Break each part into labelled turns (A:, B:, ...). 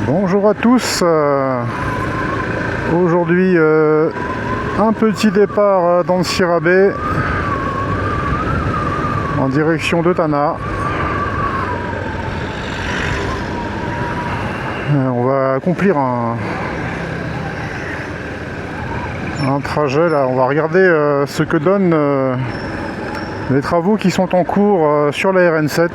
A: Bonjour à tous. Aujourd'hui, un petit départ dans le Sierra Bay en direction de Tana. On va accomplir un trajet là. On va regarder ce que donnent les travaux qui sont en cours sur la RN7.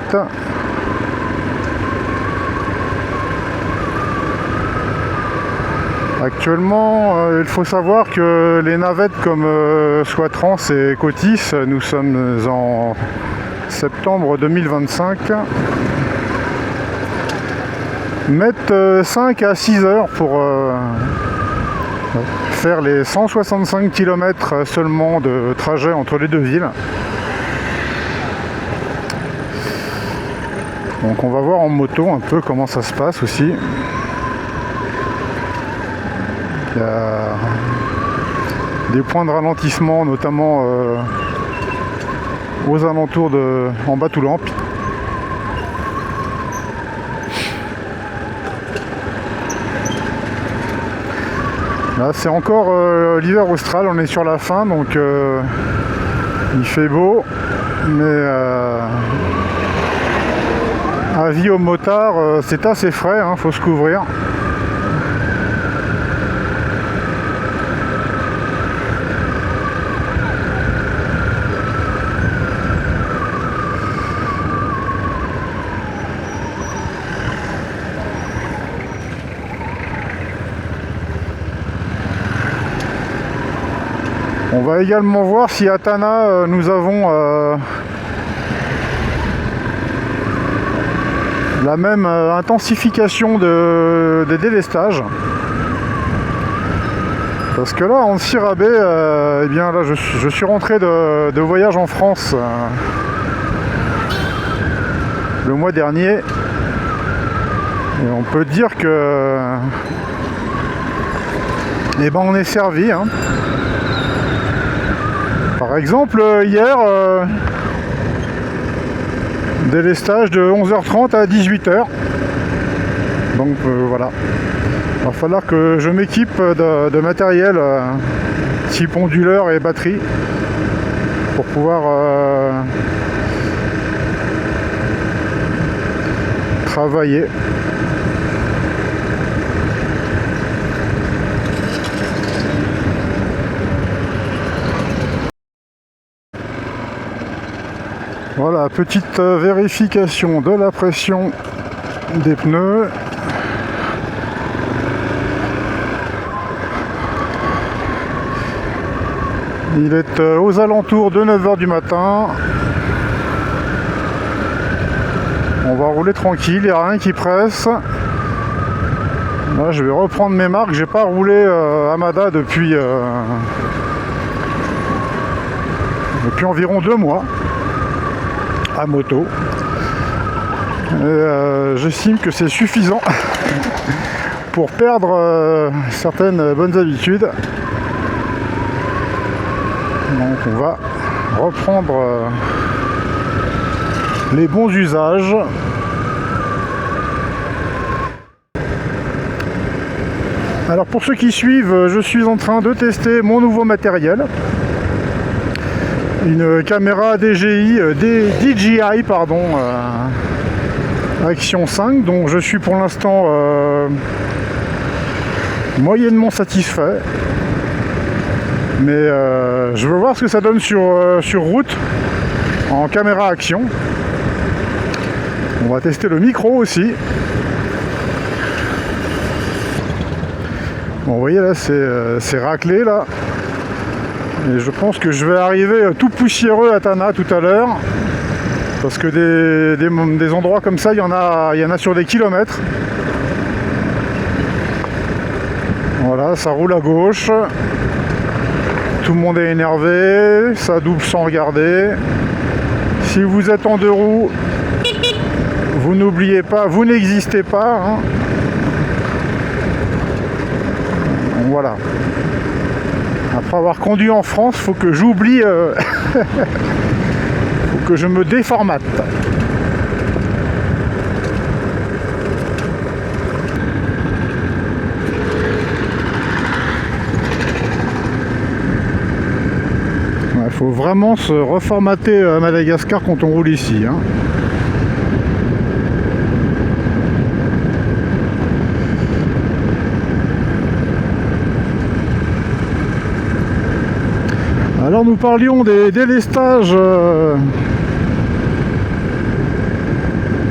A: Actuellement, il faut savoir que les navettes comme Soitrans et Cotis, nous sommes en septembre 2025, mettent 5 à 6 heures pour faire les 165 km seulement de trajet entre les deux villes. Donc on va voir en moto un peu comment ça se passe aussi. Il y a des points de ralentissement, notamment aux alentours de en Batoulamp. Là, c'est encore l'hiver austral, on est sur la fin, donc il fait beau, mais avis aux motards, c'est assez frais, faut se couvrir. On va également voir si à Tana nous avons la même intensification des délestages. Parce que là en Sierra Bay, eh bien là je suis rentré de voyage en France le mois dernier. Et on peut dire que eh ben, on est servi. Par exemple, hier, délestage de 11h30 à 18h. Donc voilà. Il va falloir que je m'équipe de matériel, type onduleur et batterie, pour pouvoir travailler. Voilà, petite vérification de la pression des pneus. Il est aux alentours de 9h du matin. On va rouler tranquille, il n'y a rien qui presse. Là, je vais reprendre mes marques. J'ai pas roulé Amada depuis environ 2 mois. À moto. J'estime que c'est suffisant pour perdre certaines bonnes habitudes. Donc on va reprendre les bons usages. Alors pour ceux qui suivent, je suis en train de tester mon nouveau matériel. Une caméra DJI, DJI pardon, Action 5, dont je suis pour l'instant moyennement satisfait. Mais je veux voir ce que ça donne sur route en caméra action. On va tester le micro aussi. Bon, vous voyez là, c'est raclé là. Et je pense que je vais arriver tout poussiéreux à Tana tout à l'heure. Parce que des endroits comme ça, il y en a sur des kilomètres. Voilà, ça roule à gauche. Tout le monde est énervé. Ça double sans regarder. Si vous êtes en 2 roues, vous n'oubliez pas, vous n'existez pas. Voilà. Après avoir conduit en France, faut que j'oublie, faut que je me déformate. faut vraiment se reformater à Madagascar quand on roule ici, hein. Alors nous parlions des délestages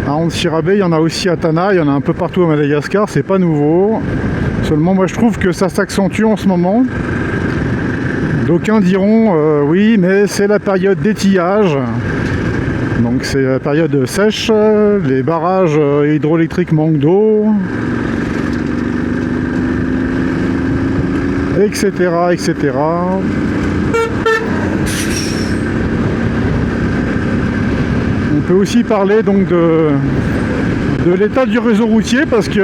A: à Antsirabe, il y en a aussi à Tana, il y en a un peu partout à Madagascar, c'est pas nouveau. Seulement moi je trouve que ça s'accentue en ce moment. D'aucuns diront oui, mais c'est la période d'étiage, donc c'est la période sèche, les barrages hydroélectriques manquent d'eau, etc., etc. On peut aussi parler donc de l'état du réseau routier, parce que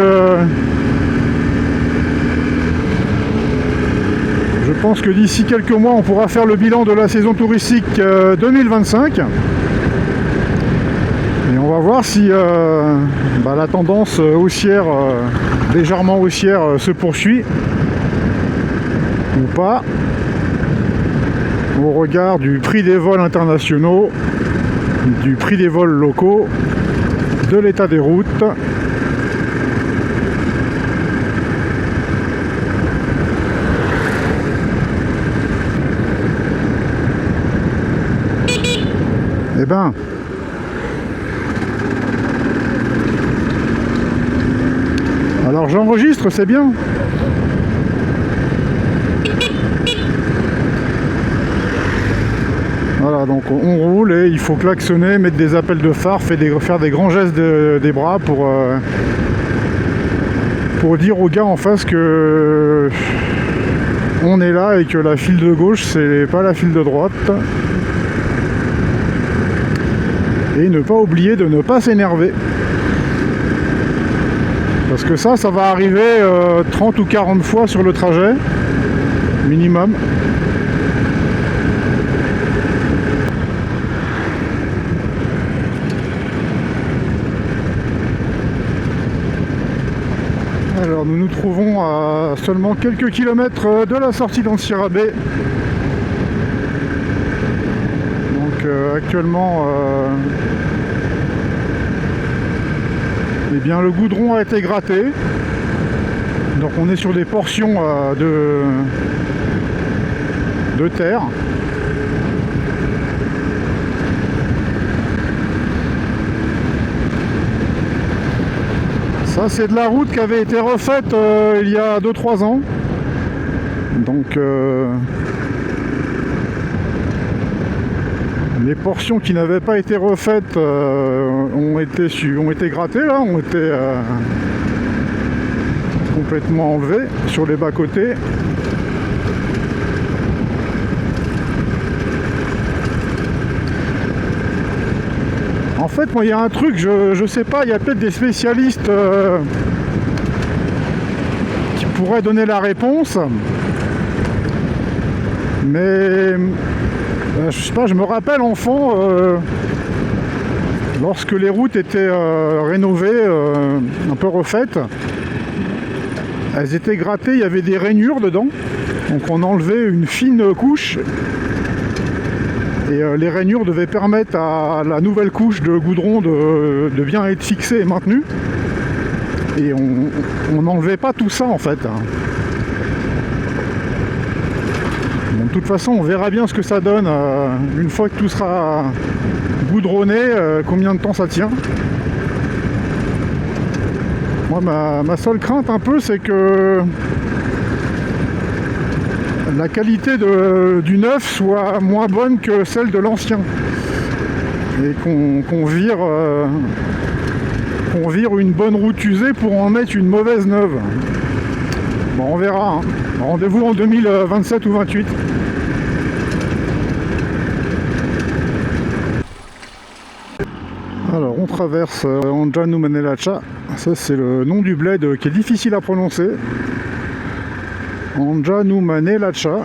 A: je pense que d'ici quelques mois on pourra faire le bilan de la saison touristique 2025 et on va voir si la tendance haussière, légèrement haussière, se poursuit ou pas au regard du prix des vols internationaux, du prix des vols locaux, de l'état des routes. Eh ben, alors j'enregistre, c'est bien. Voilà, donc on roule et il faut klaxonner, mettre des appels de phare, faire des grands gestes des bras pour dire aux gars en face que on est là et que la file de gauche c'est pas la file de droite. Et ne pas oublier de ne pas s'énerver. Parce que ça va arriver 30 ou 40 fois sur le trajet, minimum. Alors nous nous trouvons à seulement quelques kilomètres de la sortie d'Antsirabe. Donc actuellement eh bien, le goudron a été gratté. Donc on est sur des portions de terre. Ça c'est de la route qui avait été refaite il y a 2-3 ans. Donc les portions qui n'avaient pas été refaites ont été grattées là, ont été complètement enlevées sur les bas-côtés. En fait, moi, il y a un truc, je sais pas, il y a peut-être des spécialistes qui pourraient donner la réponse, mais je sais pas, je me rappelle enfant, lorsque les routes étaient rénovées, un peu refaites, elles étaient grattées, il y avait des rainures dedans, donc on enlevait une fine couche. Et les rainures devaient permettre à la nouvelle couche de goudron de bien être fixée et maintenue. Et on n'enlevait pas tout ça en fait. Bon, de toute façon, on verra bien ce que ça donne une fois que tout sera goudronné, combien de temps ça tient. Moi, ma seule crainte un peu, c'est que la qualité du neuf soit moins bonne que celle de l'ancien et qu'on vire une bonne route usée pour en mettre une mauvaise neuve. Bon, on verra, hein. Rendez-vous en 2027 ou 28. Alors on traverse Anjanu Manelacha, ça c'est le nom du bled qui est difficile à prononcer. Anjanu Manelacha.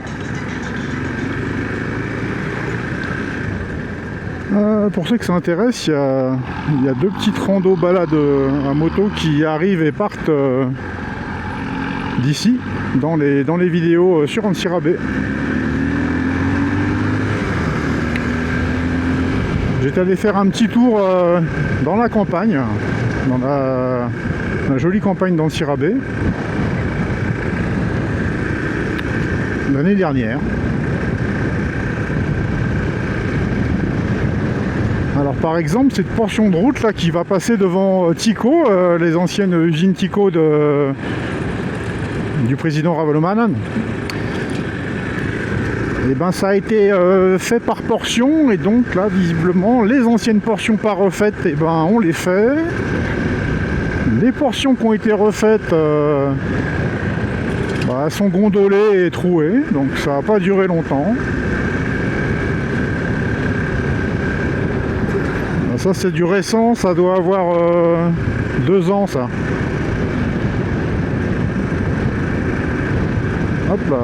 A: Pour ceux que ça intéresse, il y a 2 petites randos balades à moto qui arrivent et partent d'ici, dans les vidéos sur Antsirabe. J'étais allé faire un petit tour dans la campagne, dans la jolie campagne d'Ancirabé, l'année dernière. Alors par exemple, cette portion de route là qui va passer devant Tyco, les anciennes usines Tyco du président Ravaloman, et ben ça a été fait par portion, et donc là visiblement les anciennes portions pas refaites, et ben on les fait. Les portions qui ont été refaites sont gondolées et trouées, donc ça va pas durer longtemps. Ça c'est du récent, ça doit avoir 2 ans ça. Hop là.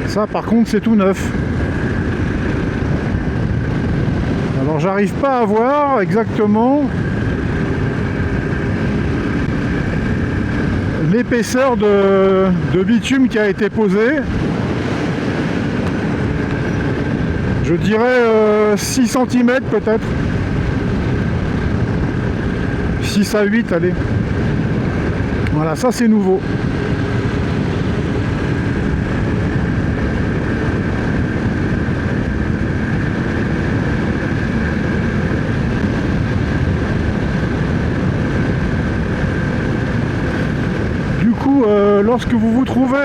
A: Ça par contre c'est tout neuf. Alors j'arrive pas à voir exactement l'épaisseur de bitume qui a été posée. Je dirais 6 cm peut-être. 6 à 8, allez. Voilà, ça c'est nouveau. Lorsque vous vous trouvez,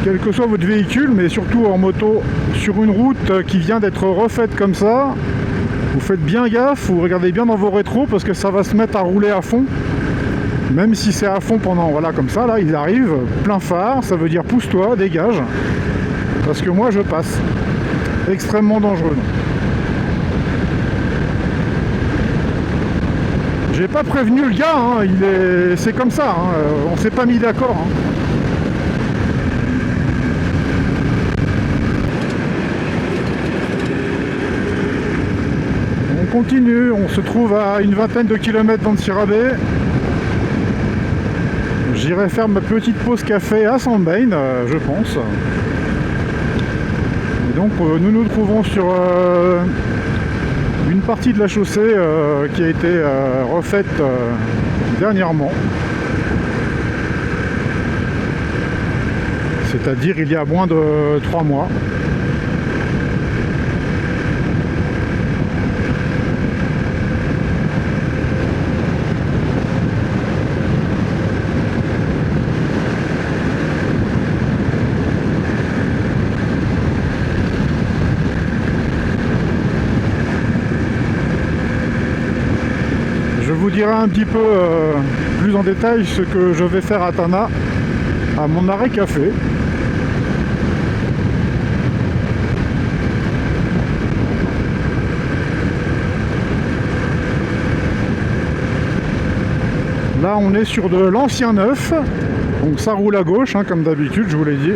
A: quel que soit votre véhicule, mais surtout en moto, sur une route qui vient d'être refaite comme ça, vous faites bien gaffe, vous regardez bien dans vos rétros parce que ça va se mettre à rouler à fond. Même si c'est à fond pendant, voilà, comme ça, là, ils arrivent, plein phare, ça veut dire pousse-toi, dégage. Parce que moi, je passe. Extrêmement dangereux. J'ai pas prévenu le gars, hein, c'est comme ça, hein, on s'est pas mis d'accord. Hein. On continue, on se trouve à une vingtaine de kilomètres d'Ancirabé. J'irai faire ma petite pause café à Sandbein, je pense. Et donc nous nous trouvons sur une partie de la chaussée qui a été refaite dernièrement, c'est-à-dire il y a moins de 3 mois. Je vous dirai un petit peu plus en détail ce que je vais faire à Tana, à mon arrêt café. Là on est sur de l'ancien neuf, donc ça roule à gauche, hein, comme d'habitude, je vous l'ai dit.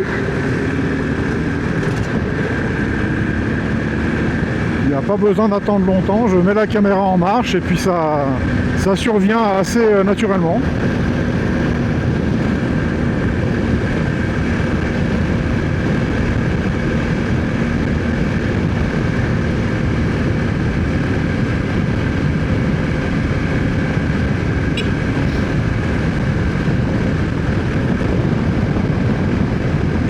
A: Il n'y a pas besoin d'attendre longtemps, je mets la caméra en marche et puis ça survient assez naturellement.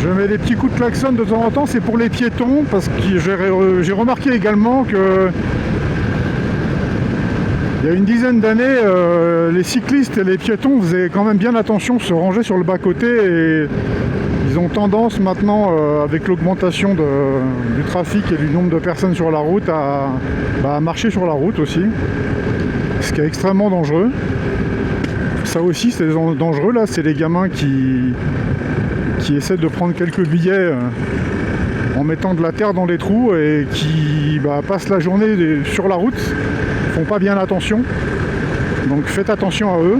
A: Je mets des petits coups de klaxon de temps en temps, c'est pour les piétons, parce que j'ai remarqué également que il y a une dizaine d'années, les cyclistes et les piétons faisaient quand même bien attention, se ranger sur le bas-côté, et ils ont tendance maintenant, avec l'augmentation du trafic et du nombre de personnes sur la route, à marcher sur la route aussi, ce qui est extrêmement dangereux. Ça aussi c'est dangereux, là, c'est les gamins qui essaient de prendre quelques billets en mettant de la terre dans les trous et qui passent la journée sur la route, font pas bien attention, donc faites attention à eux.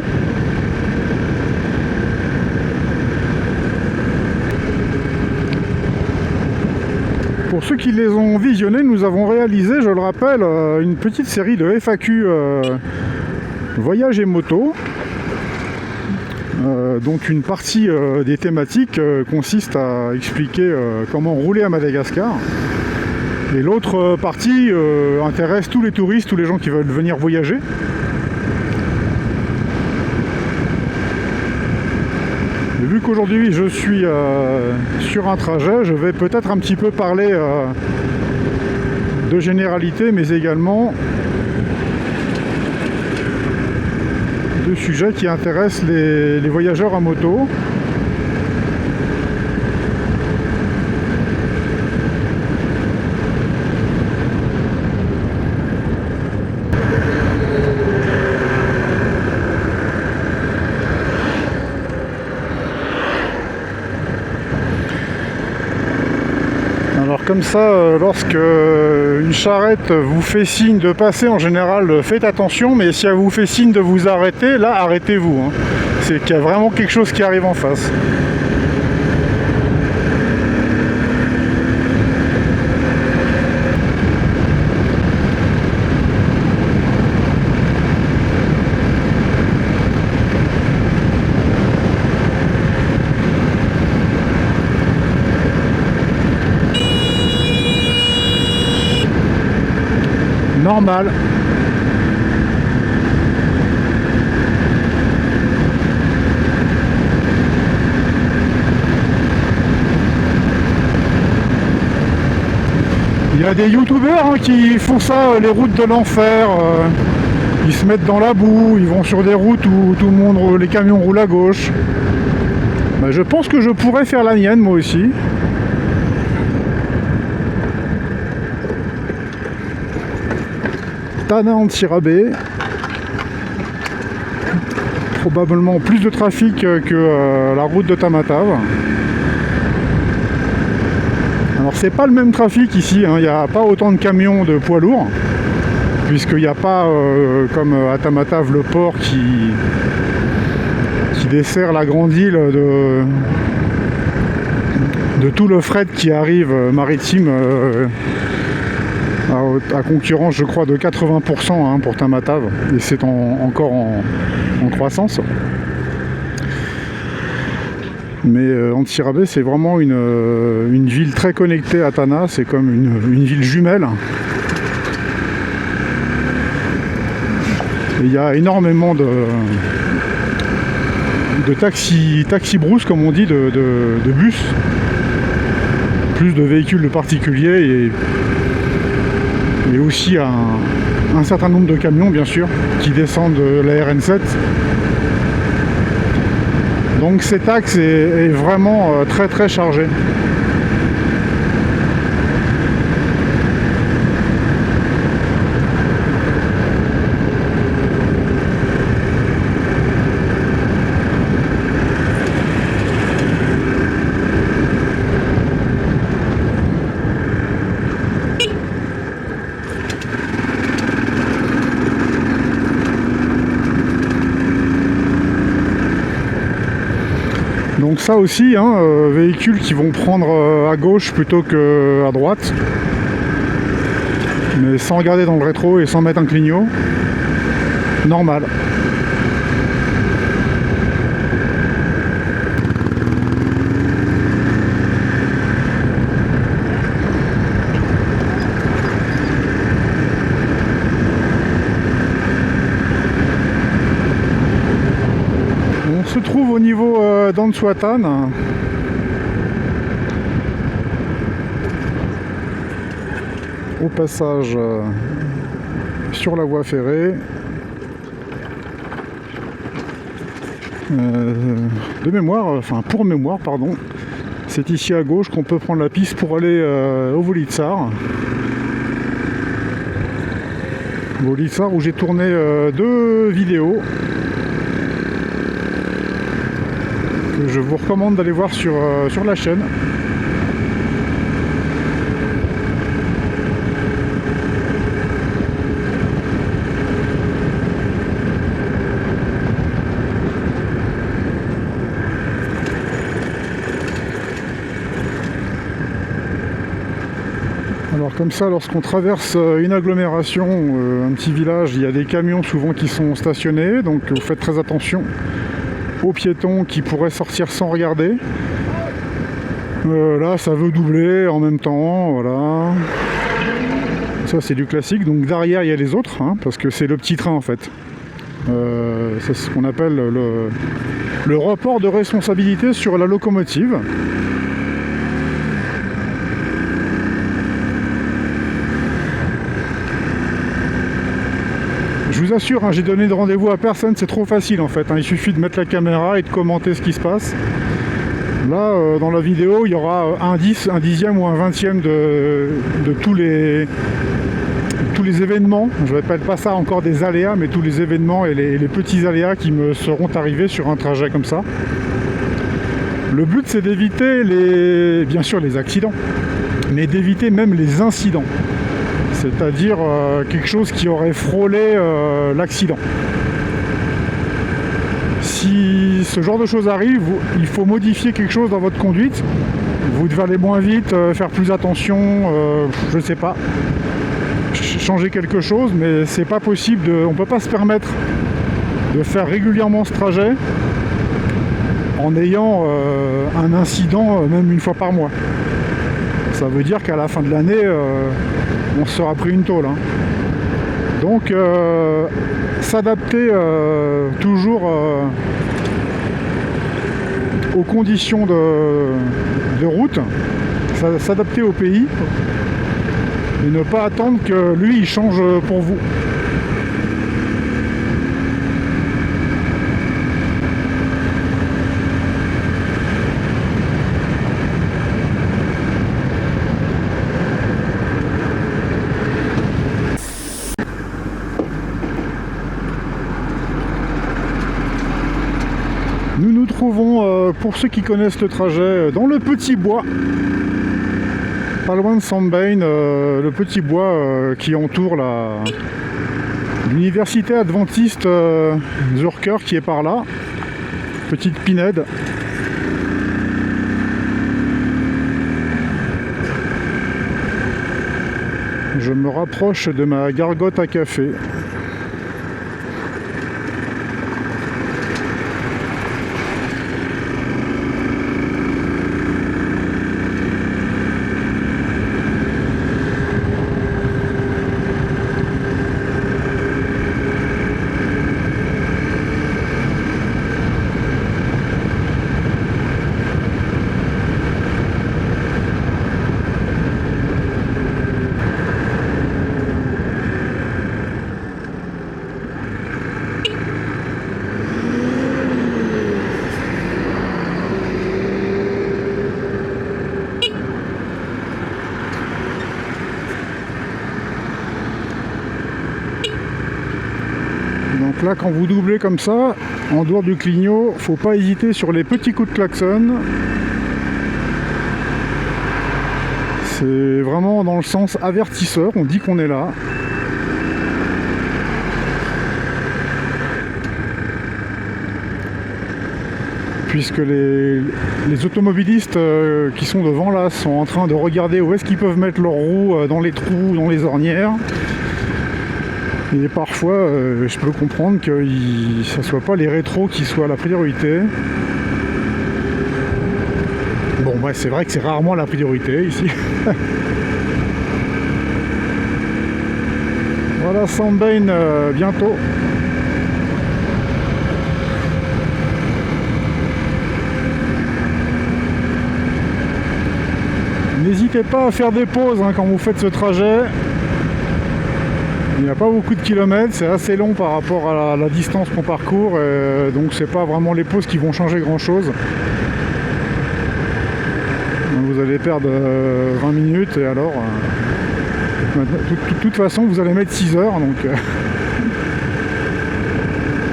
A: Pour ceux qui les ont visionnés, nous avons réalisé, je le rappelle, une petite série de FAQ voyage et moto. dont une partie des thématiques consiste à expliquer comment rouler à Madagascar. Et l'autre partie intéresse tous les touristes, tous les gens qui veulent venir voyager. Et vu qu'aujourd'hui je suis sur un trajet, je vais peut-être un petit peu parler de généralité, mais également de sujets qui intéressent les voyageurs à moto. Alors comme ça, lorsque une charrette vous fait signe de passer, en général, faites attention, mais si elle vous fait signe de vous arrêter, là, arrêtez-vous, hein. C'est qu'il y a vraiment quelque chose qui arrive en face. Normal. Il y a des youtubeurs hein, qui font ça, les routes de l'enfer. Ils se mettent dans la boue, ils vont sur des routes où tout le monde, les camions roulent à gauche. Ben, je pense que je pourrais faire la mienne moi aussi. Tana anti-rabais. Probablement plus de trafic que la route de Tamatave. Alors c'est pas le même trafic ici, hein. Il n'y a pas autant de camions de poids lourds, puisqu'il n'y a pas comme à Tamatave le port qui dessert la grande île de tout le fret qui arrive maritime. À concurrence je crois de 80% hein, pour Tamatave, et c'est encore en croissance. Mais Antsirabe c'est vraiment une ville très connectée à Tana, c'est comme une ville jumelle. Et il y a énormément de taxi brousse comme on dit, de bus, plus de véhicules de particuliers et aussi un certain nombre de camions bien sûr qui descendent de la RN7. Donc cet axe est vraiment très très chargé. Donc ça aussi, hein, véhicules qui vont prendre à gauche plutôt qu'à droite, mais sans regarder dans le rétro et sans mettre un clignot, normal. On se trouve au niveau d'Antsouatane. Au passage sur la voie ferrée. De mémoire, enfin pour mémoire, pardon, c'est ici à gauche qu'on peut prendre la piste pour aller au Volitsar. Volitsar où j'ai tourné 2 vidéos. Que je vous recommande d'aller voir sur la chaîne. Alors comme ça, lorsqu'on traverse une agglomération, un petit village, il y a des camions souvent qui sont stationnés, donc vous faites très attention aux piétons qui pourraient sortir sans regarder. Là ça veut doubler en même temps, voilà. Ça c'est du classique, donc derrière il y a les autres, hein, parce que c'est le petit train en fait. C'est ce qu'on appelle le report de responsabilité sur la locomotive. Je vous assure, hein, j'ai donné de rendez-vous à personne, c'est trop facile en fait, hein, il suffit de mettre la caméra et de commenter ce qui se passe. Là, dans la vidéo, il y aura un dixième ou un vingtième de tous les événements. Je n'appelle pas ça encore des aléas, mais tous les événements et les petits aléas qui me seront arrivés sur un trajet comme ça. Le but, c'est d'éviter bien sûr les accidents, mais d'éviter même les incidents. C'est-à-dire quelque chose qui aurait frôlé l'accident. Si ce genre de choses arrive, il faut modifier quelque chose dans votre conduite. Vous devez aller moins vite, faire plus attention, je ne sais pas. Changer quelque chose, mais c'est pas possible. On ne peut pas se permettre de faire régulièrement ce trajet en ayant un incident même une fois par mois. Ça veut dire qu'à la fin de l'année, on se sera pris une tôle. Hein. Donc, s'adapter toujours aux conditions de route, s'adapter au pays et ne pas attendre que lui il change pour vous. Nous nous trouvons, pour ceux qui connaissent le trajet, dans le petit bois, pas loin de Sandbane, le petit bois qui entoure l'université adventiste Zurcher qui est par là, petite pinède. Je me rapproche de ma gargote à café. Donc là, quand vous doublez comme ça, en dehors du clignot, faut pas hésiter sur les petits coups de klaxon. C'est vraiment dans le sens avertisseur, on dit qu'on est là. Puisque les automobilistes qui sont devant là sont en train de regarder où est-ce qu'ils peuvent mettre leurs roues dans les trous, dans les ornières. Et parfois, je peux comprendre que ce ne soit pas les rétros qui soient la priorité. Bon, bah, c'est vrai que c'est rarement la priorité ici. Voilà, Sandbane bientôt. N'hésitez pas à faire des pauses hein, quand vous faites ce trajet. Il n'y a pas beaucoup de kilomètres, c'est assez long par rapport à la distance qu'on parcourt, donc c'est pas vraiment les pauses qui vont changer grand chose. Vous allez perdre 20 minutes et alors de toute façon vous allez mettre 6 heures, donc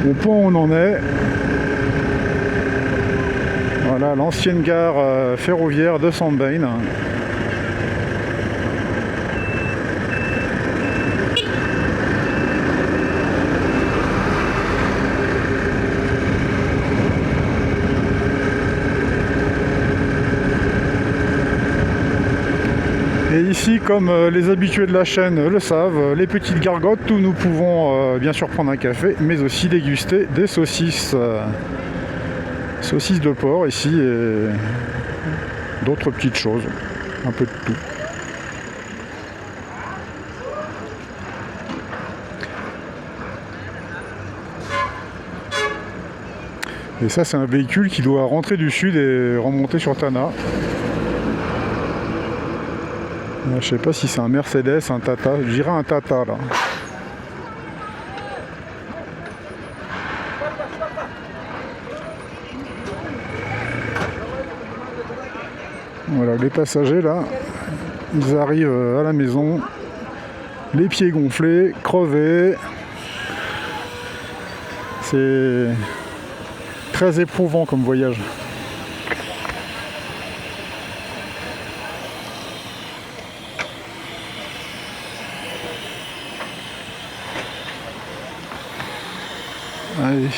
A: au point où on en est. Voilà l'ancienne gare ferroviaire de Sandbane. Et ici, comme les habitués de la chaîne le savent, les petites gargotes où nous pouvons bien sûr prendre un café, mais aussi déguster des saucisses. Saucisses de porc ici et d'autres petites choses. Un peu de tout. Et ça, c'est un véhicule qui doit rentrer du sud et remonter sur Tana. Je sais pas si c'est un Mercedes, un Tata. Je dirais un Tata là. Voilà, les passagers là, ils arrivent à la maison, les pieds gonflés, crevés. C'est très éprouvant comme voyage. Allez.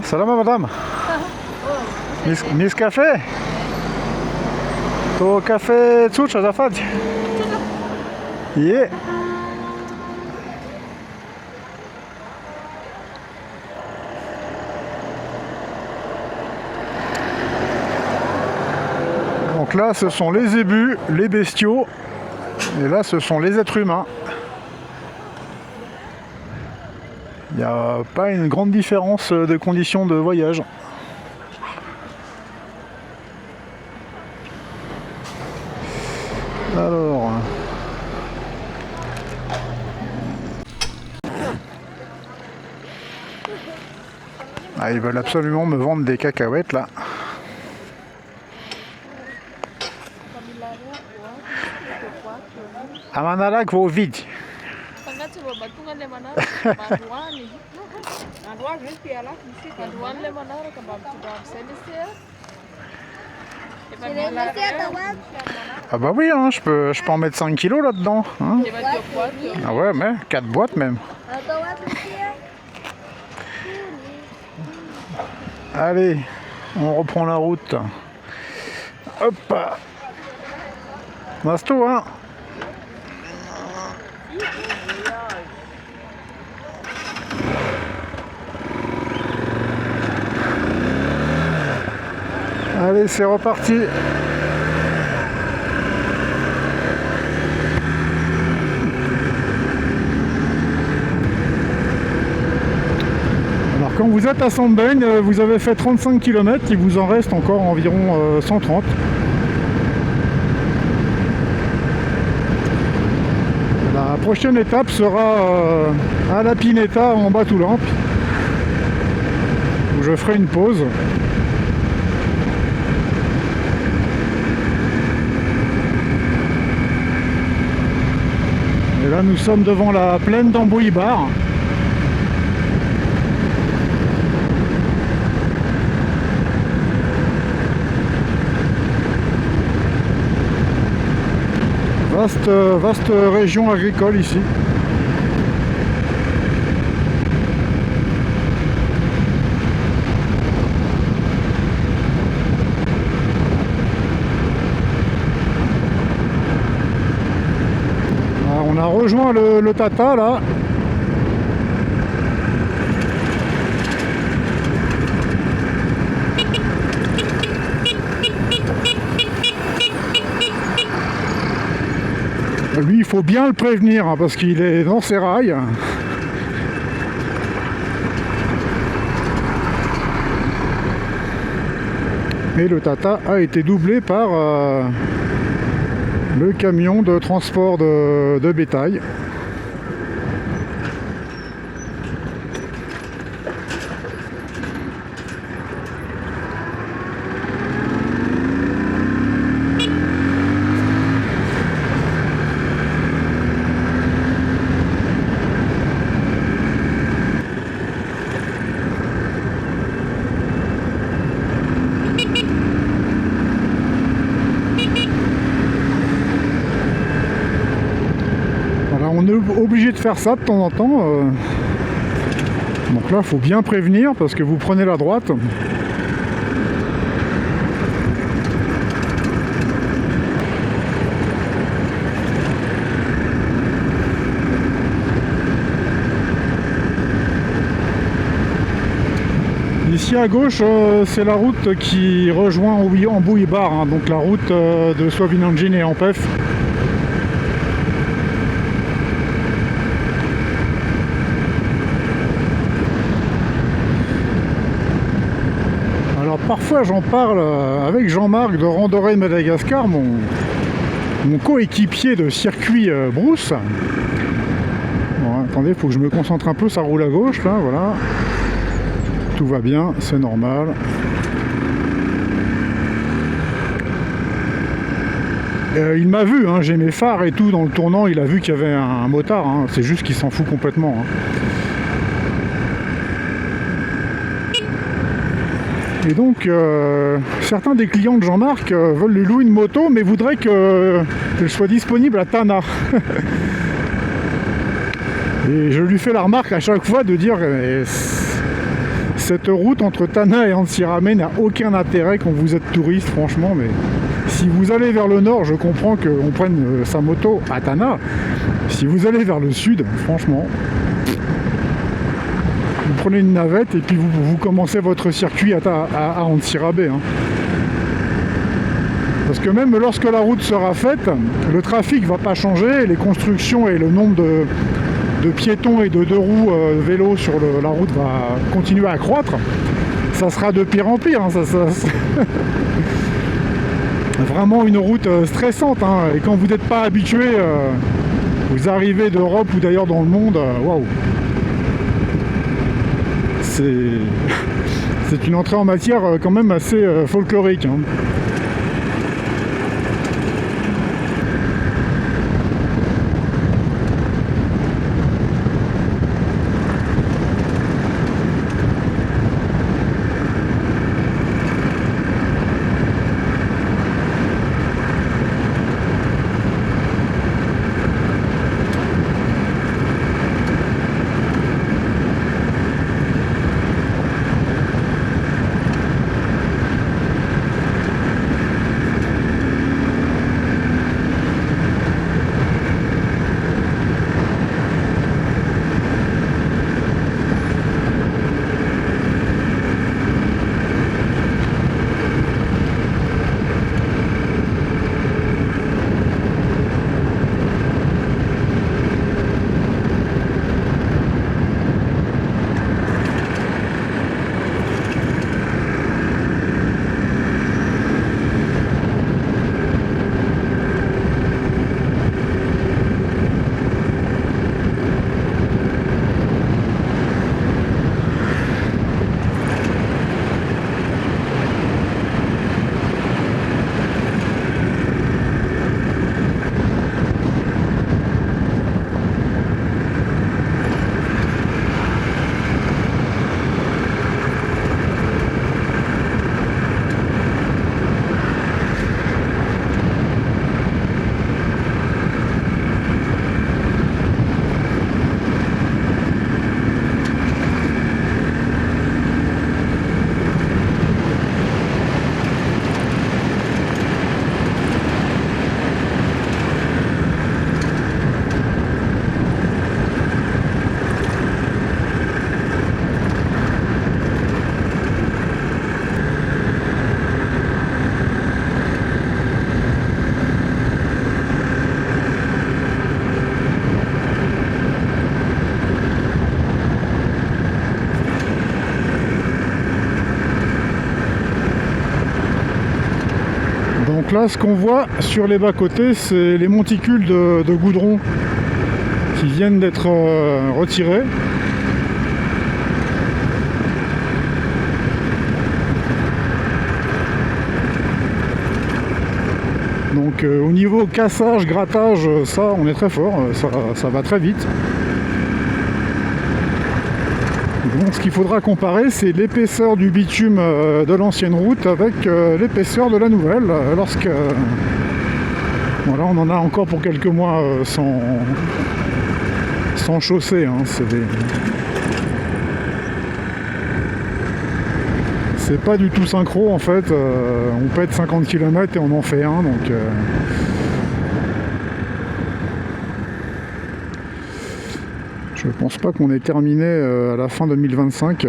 A: Salama madame. Nescafé? To café tsotra azafady? Ie. Donc là ce sont les zébus, les bestiaux, et là ce sont les êtres humains. Il n'y a pas une grande différence de conditions de voyage. Alors... Ah, ils veulent absolument me vendre des cacahuètes là. Amanalak vos vides. Ah bah oui, hein, je peux en mettre 5 kilos là-dedans. Hein. Ah ouais, mais 4 boîtes même. Allez, on reprend la route. Hop. Masto, hein. Allez, c'est reparti. Alors quand vous êtes à Sandbeng, vous avez fait 35 km, il vous en reste encore environ 130. La prochaine étape sera à la Pineta en Batoulamp, où je ferai une pause. Et là nous sommes devant la plaine d'Amboïbar. Vaste région agricole ici. Alors, on a rejoint le Tata là. Lui, il faut bien le prévenir hein, parce qu'il est dans ses rails. Et le Tata a été doublé par le camion de transport de bétail. on est obligé de faire ça de temps en temps. Donc là, il faut bien prévenir parce que vous prenez la droite. Ici à gauche, c'est la route qui rejoint Ambouy-Bar, hein, donc la route de Soavinangine et Ampef. Alors parfois j'en parle avec Jean-Marc de Randorée de Madagascar, mon coéquipier de circuit brousse. Bon, attendez, il faut que je me concentre un peu, ça roule à gauche là, voilà. Tout va bien, c'est normal. Il m'a vu, hein, j'ai mes phares et tout dans le tournant, il a vu qu'il y avait un motard, hein, c'est juste qu'il s'en fout complètement. Hein. Et donc, certains des clients de Jean-Marc veulent lui louer une moto, mais voudraient qu'elle soit disponible à Tana. Et je lui fais la remarque à chaque fois de dire... Cette route entre Tana et Antsiramen n'a aucun intérêt quand vous êtes touriste, franchement, mais si vous allez vers le nord, je comprends qu'on prenne sa moto à Tana. Si vous allez vers le sud, franchement, vous prenez une navette et puis vous commencez votre circuit à Antsirabe. Hein. Parce que même lorsque la route sera faite, le trafic ne va pas changer, les constructions et le nombre de piétons et de deux roues vélos sur la route va continuer à croître. Ça sera de pire en pire. Hein, Vraiment une route stressante. Hein, et quand vous n'êtes pas habitué, vous arrivez d'Europe ou d'ailleurs dans le monde, waouh. C'est une entrée en matière quand même assez folklorique. Hein. Donc là, ce qu'on voit sur les bas-côtés, c'est les monticules de goudron qui viennent d'être retirés. Donc au niveau cassage, grattage, ça on est très fort, ça va très vite. Donc ce qu'il faudra comparer, c'est l'épaisseur du bitume de l'ancienne route avec l'épaisseur de la nouvelle. Lorsque voilà, on en a encore pour quelques mois sans chaussée, hein, c'est pas du tout synchro en fait, on pète 50 km et on en fait un, donc je pense pas qu'on ait terminé à la fin 2025.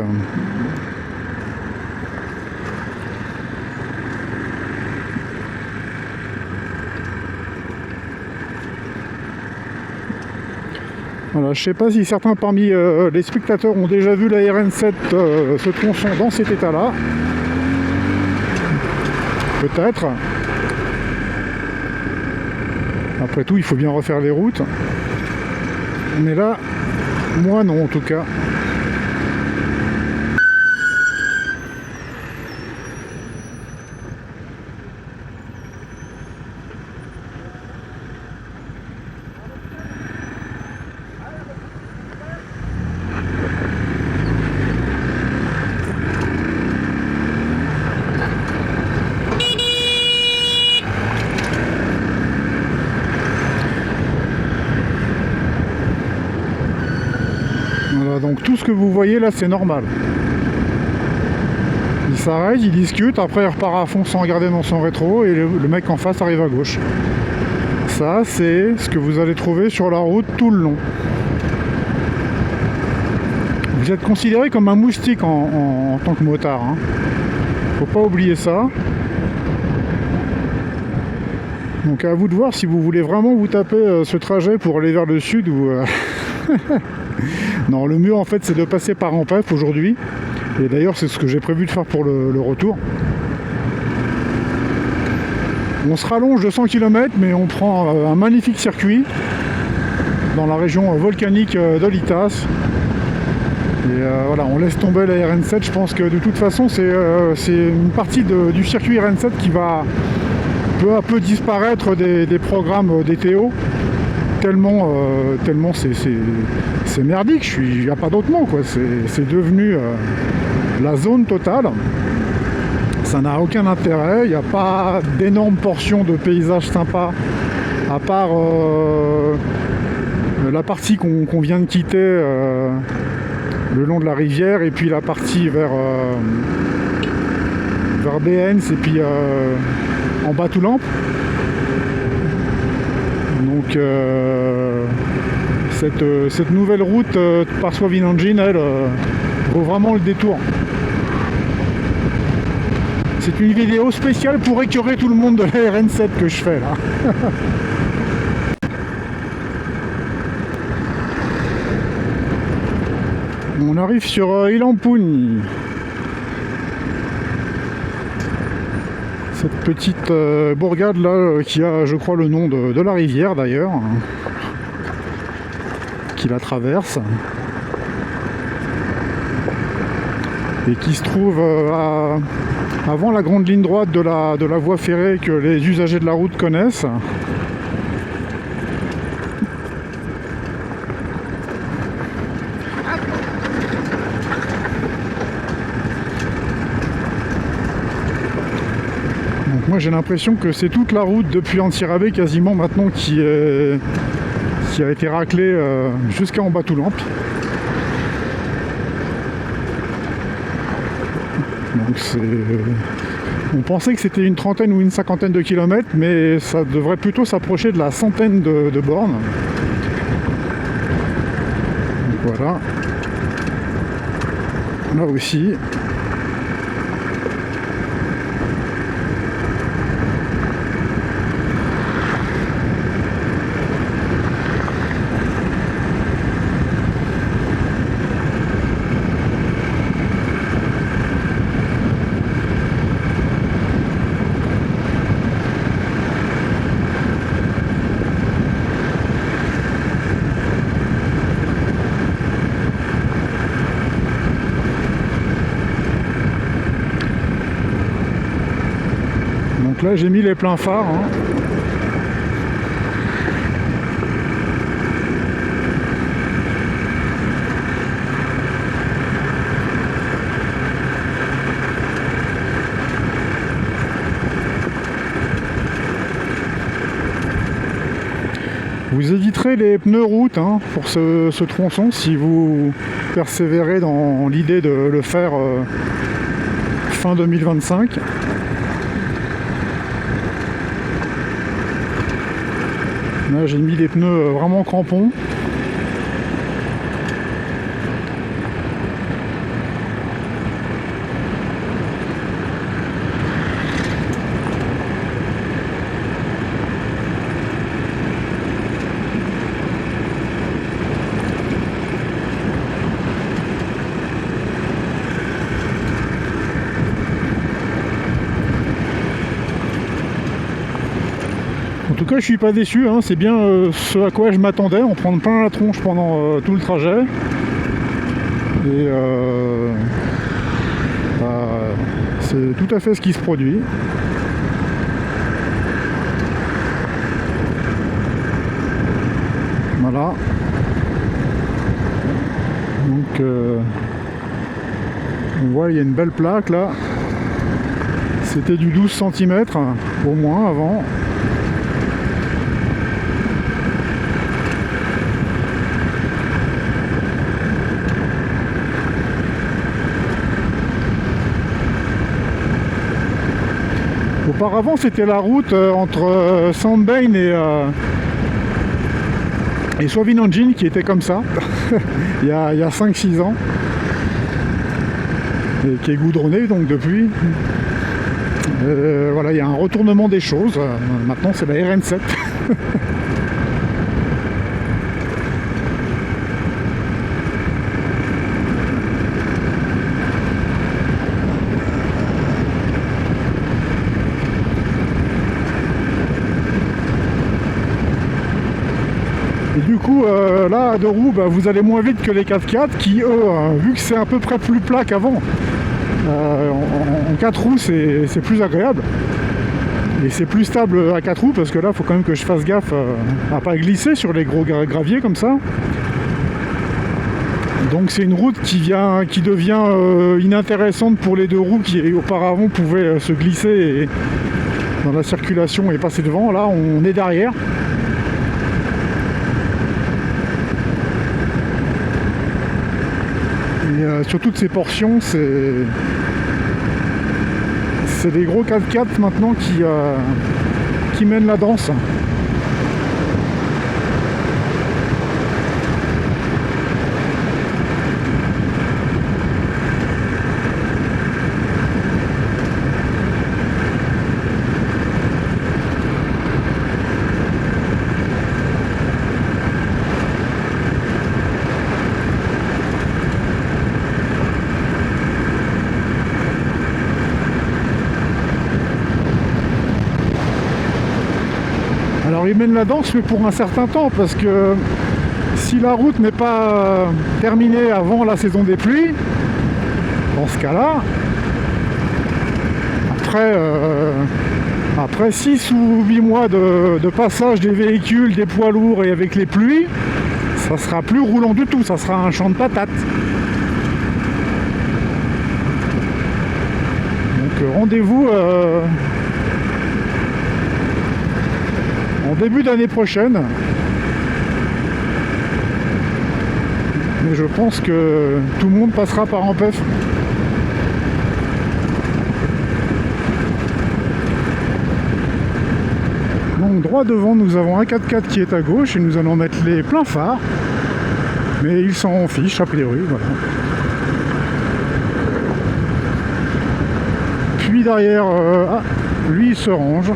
A: Voilà, je sais pas si certains parmi les spectateurs ont déjà vu la RN7 ce tronçon dans cet état-là. Peut-être. Après tout, il faut bien refaire les routes. Mais là, moi non en tout cas. Voilà, donc tout ce que vous voyez là, c'est normal. Il s'arrête, il discute, après il repart à fond sans regarder dans son rétro et le mec en face arrive à gauche. Ça, c'est ce que vous allez trouver sur la route tout le long. Vous êtes considéré comme un moustique en tant que motard, hein. Faut pas oublier ça. Donc à vous de voir si vous voulez vraiment vous taper ce trajet pour aller vers le sud ou... Non, le mieux en fait c'est de passer par Ampef aujourd'hui. Et d'ailleurs c'est ce que j'ai prévu de faire pour le retour. On se rallonge de 100 km mais on prend un magnifique circuit dans la région volcanique de l'Itas. Et voilà, on laisse tomber la RN7. Je pense que de toute façon c'est une partie du circuit RN7 qui va peu à peu disparaître des programmes DTO. Tellement c'est merdique, il n'y a pas d'autre mot quoi. C'est devenu la zone totale. Ça n'a aucun intérêt, il n'y a pas d'énormes portions de paysages sympas, à part la partie qu'on vient de quitter le long de la rivière, et puis la partie vers Béhens, et puis en Bas-Toulampe. Donc cette nouvelle route par Soavinangin, elle vaut vraiment le détour. C'est une vidéo spéciale pour écœurer tout le monde de la RN7 que je fais là. On arrive sur Ilampuni. Cette petite bourgade là qui a, je crois, le nom de la rivière d'ailleurs, qui la traverse. Et qui se trouve avant la grande ligne droite de la voie ferrée que les usagers de la route connaissent. Donc moi j'ai l'impression que c'est toute la route depuis Antsirabe quasiment maintenant qui a été raclée jusqu'à en Bas-Toulampe. Donc on pensait que c'était une trentaine ou une cinquantaine de kilomètres, mais ça devrait plutôt s'approcher de la centaine de bornes. Donc voilà. Là aussi. Donc là j'ai mis les pleins phares, hein. Vous éviterez les pneus route hein, pour ce tronçon si vous persévérez dans l'idée de le faire fin 2025. Là j'ai mis des pneus vraiment crampons. En tout cas, je suis pas déçu, hein. C'est bien ce à quoi je m'attendais, en prendre plein la tronche pendant tout le trajet. Et c'est tout à fait ce qui se produit. Voilà. Donc, on voit, il y a une belle plaque là. C'était du 12 cm au moins avant. Auparavant, c'était la route entre Sandbane et Swavinanjin qui était comme ça, il y a 5-6 ans, et qui est goudronnée donc depuis. Voilà, il y a un retournement des choses. Maintenant, c'est la RN7. Et du coup, là, à deux roues, bah, vous allez moins vite que les 4x4 qui, eux, vu que c'est à peu près plus plat qu'avant, en 4 roues, c'est plus agréable. Et c'est plus stable à 4 roues, parce que là, il faut quand même que je fasse gaffe à pas glisser sur les gros graviers comme ça. Donc c'est une route qui devient inintéressante pour les deux roues qui auparavant pouvaient se glisser dans la circulation et passer devant. Là, on est derrière. Et sur toutes ces portions, c'est des gros 4x4 maintenant qui mènent la danse. Alors ils mènent la danse mais pour un certain temps, parce que si la route n'est pas terminée avant la saison des pluies, dans ce cas-là, après 6 ou 8 mois de passage des véhicules, des poids lourds et avec les pluies, ça sera plus roulant du tout, ça sera un champ de patates. Donc rendez-vous en début d'année prochaine. Mais je pense que tout le monde passera par Ampef. Donc droit devant, nous avons un 4x4 qui est à gauche et nous allons mettre les pleins phares. Mais ils s'en fichent a priori, voilà. Puis derrière, lui il se range.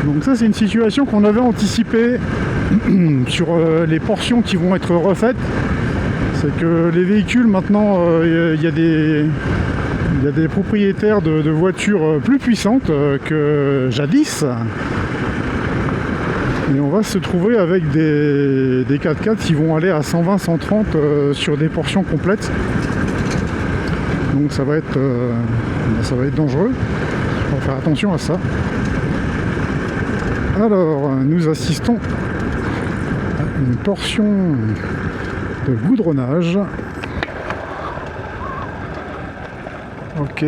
A: Donc ça c'est une situation qu'on avait anticipée sur les portions qui vont être refaites. C'est que les véhicules maintenant, il y a des propriétaires de voitures plus puissantes que jadis. Et on va se trouver avec des 4x4 qui vont aller à 120-130 sur des portions complètes. Donc ça va être dangereux. Il faut faire attention à ça. Alors, nous assistons à une portion de goudronnage. Ok.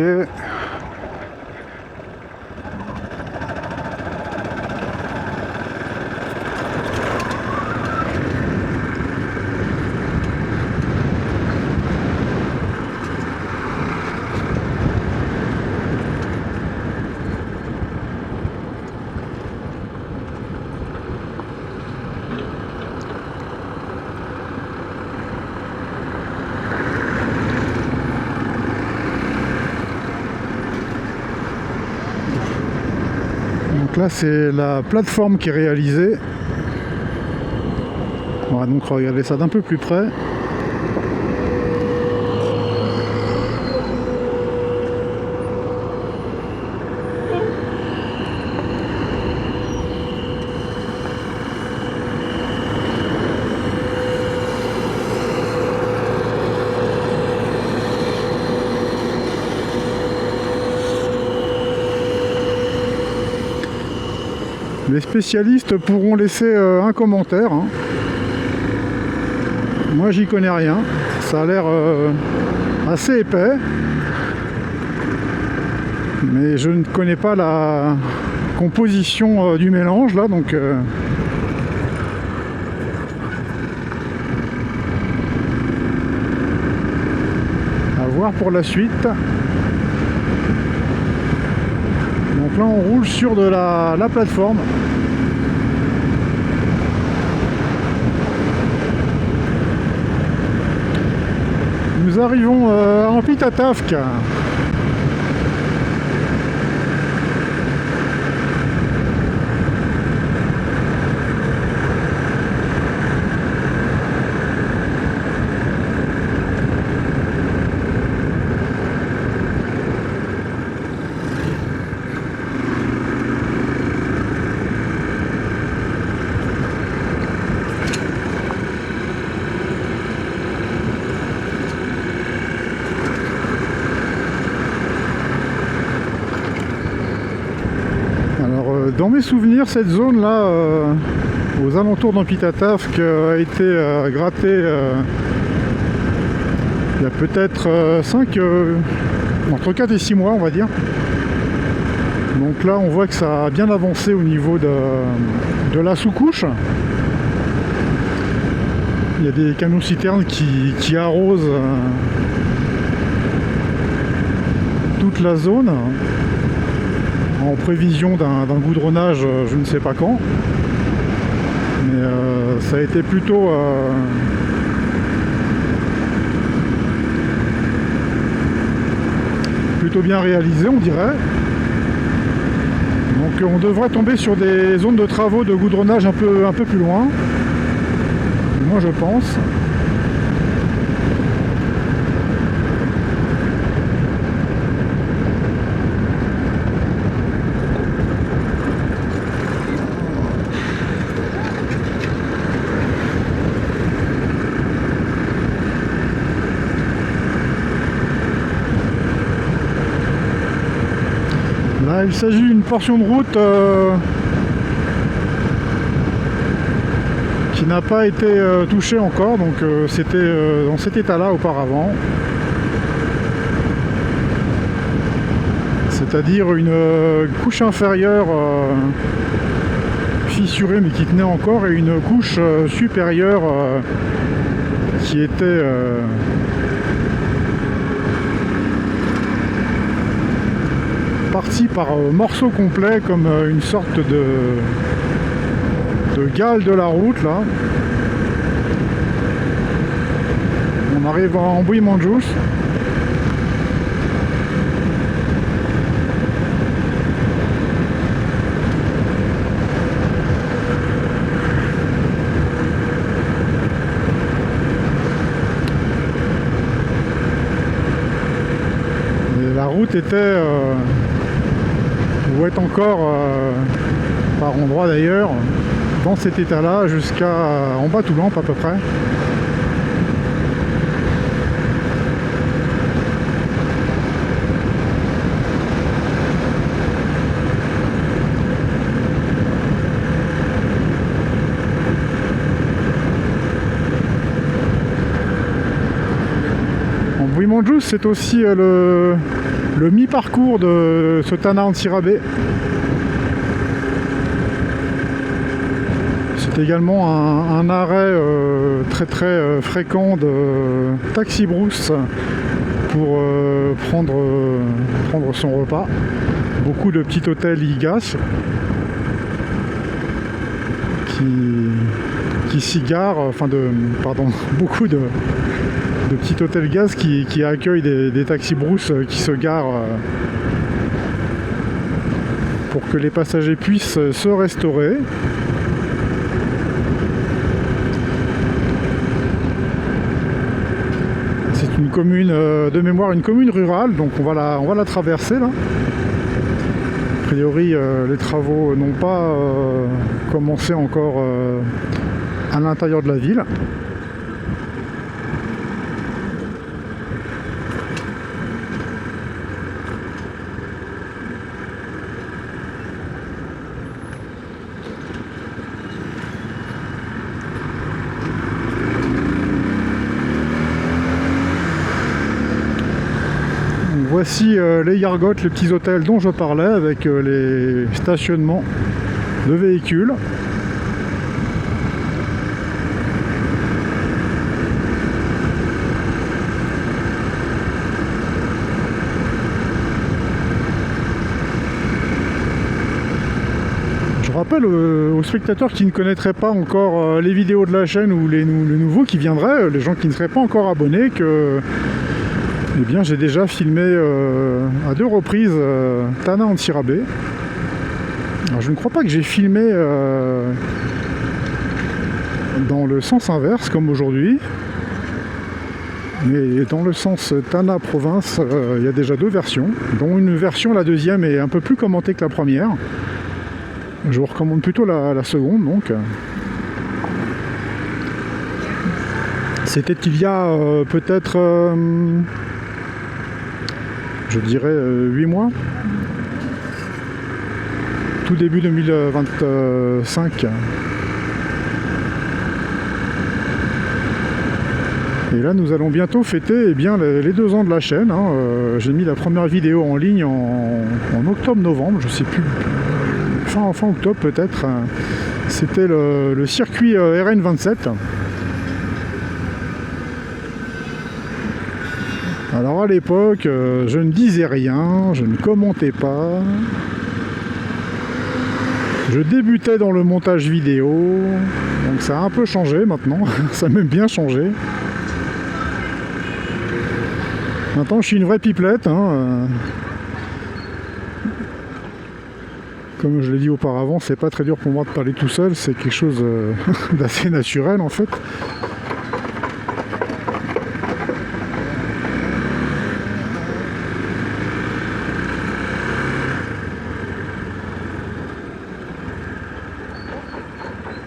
A: Donc là c'est la plateforme qui est réalisée. On va donc regarder ça d'un peu plus près. Les spécialistes pourront laisser un commentaire. Hein. Moi j'y connais rien. Ça a l'air assez épais. Mais je ne connais pas la composition du mélange là, donc à voir pour la suite. Donc là on roule sur de la plateforme. Nous arrivons à Ampitatavk. Dans mes souvenirs, cette zone-là, aux alentours d'Ampitatavk, a été grattée il y a peut-être entre 4 et 6 mois, on va dire. Donc là, on voit que ça a bien avancé au niveau de la sous-couche. Il y a des camions-citernes qui arrosent toute la zone, en prévision d'un goudronnage je ne sais pas quand, mais ça a été plutôt bien réalisé, on dirait. Donc on devrait tomber sur des zones de travaux de goudronnage un peu plus loin, moi je pense. Là, il s'agit d'une portion de route qui n'a pas été touchée encore, donc c'était dans cet état-là auparavant. C'est-à-dire une couche inférieure fissurée mais qui tenait encore, et une couche supérieure qui était partie par morceaux complets, comme une sorte de gale de la route là. On arrive en Buimandjus. La route était ou est encore par endroits d'ailleurs dans cet état là jusqu'à en bas Toulamp à peu près. En Buimandjus, c'est aussi le mi-parcours de ce Tana anti-rabais. C'est également un arrêt très très fréquent de taxi brousse pour prendre son repas. Beaucoup de petits hôtels IGAS qui s'y garent, beaucoup de petits hôtels gaz qui accueillent des taxis brousse qui se garent pour que les passagers puissent se restaurer. C'est une commune de mémoire, une commune rurale, donc on va la traverser là. A priori, les travaux n'ont pas commencé encore à l'intérieur de la ville. Voici les Yargotes, les petits hôtels dont je parlais, avec les stationnements de véhicules. Je rappelle aux spectateurs qui ne connaîtraient pas encore les vidéos de la chaîne ou les nouveaux qui viendraient, les gens qui ne seraient pas encore abonnés, que eh bien, j'ai déjà filmé à 2 reprises Tana anti-rabais. Alors, je ne crois pas que j'ai filmé dans le sens inverse comme aujourd'hui, mais dans le sens Tana province, il y a déjà 2 versions, dont une version, la deuxième, est un peu plus commentée que la première. Je vous recommande plutôt la seconde, donc. C'était il y a peut-être... je dirais 8 mois, tout début 2025. Et là nous allons bientôt fêter les 2 ans de la chaîne. J'ai mis la première vidéo en ligne en octobre-novembre, je sais plus, fin octobre peut-être. C'était le circuit RN27. Alors à l'époque, je ne disais rien, je ne commentais pas. Je débutais dans le montage vidéo, donc ça a un peu changé maintenant, ça a même bien changé. Maintenant je suis une vraie pipelette. Comme je l'ai dit auparavant, c'est pas très dur pour moi de parler tout seul, c'est quelque chose d'assez naturel en fait.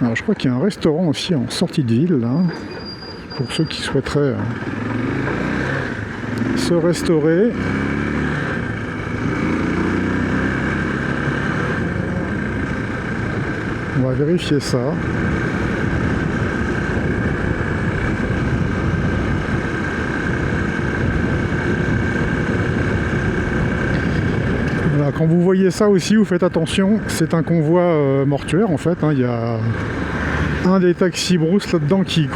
A: Alors, je crois qu'il y a un restaurant aussi en sortie de ville, là, pour ceux qui souhaiteraient se restaurer. On va vérifier ça. Voilà, quand vous voyez ça aussi, vous faites attention, c'est un convoi mortuaire en fait. Il y a un des taxis brousse là-dedans qui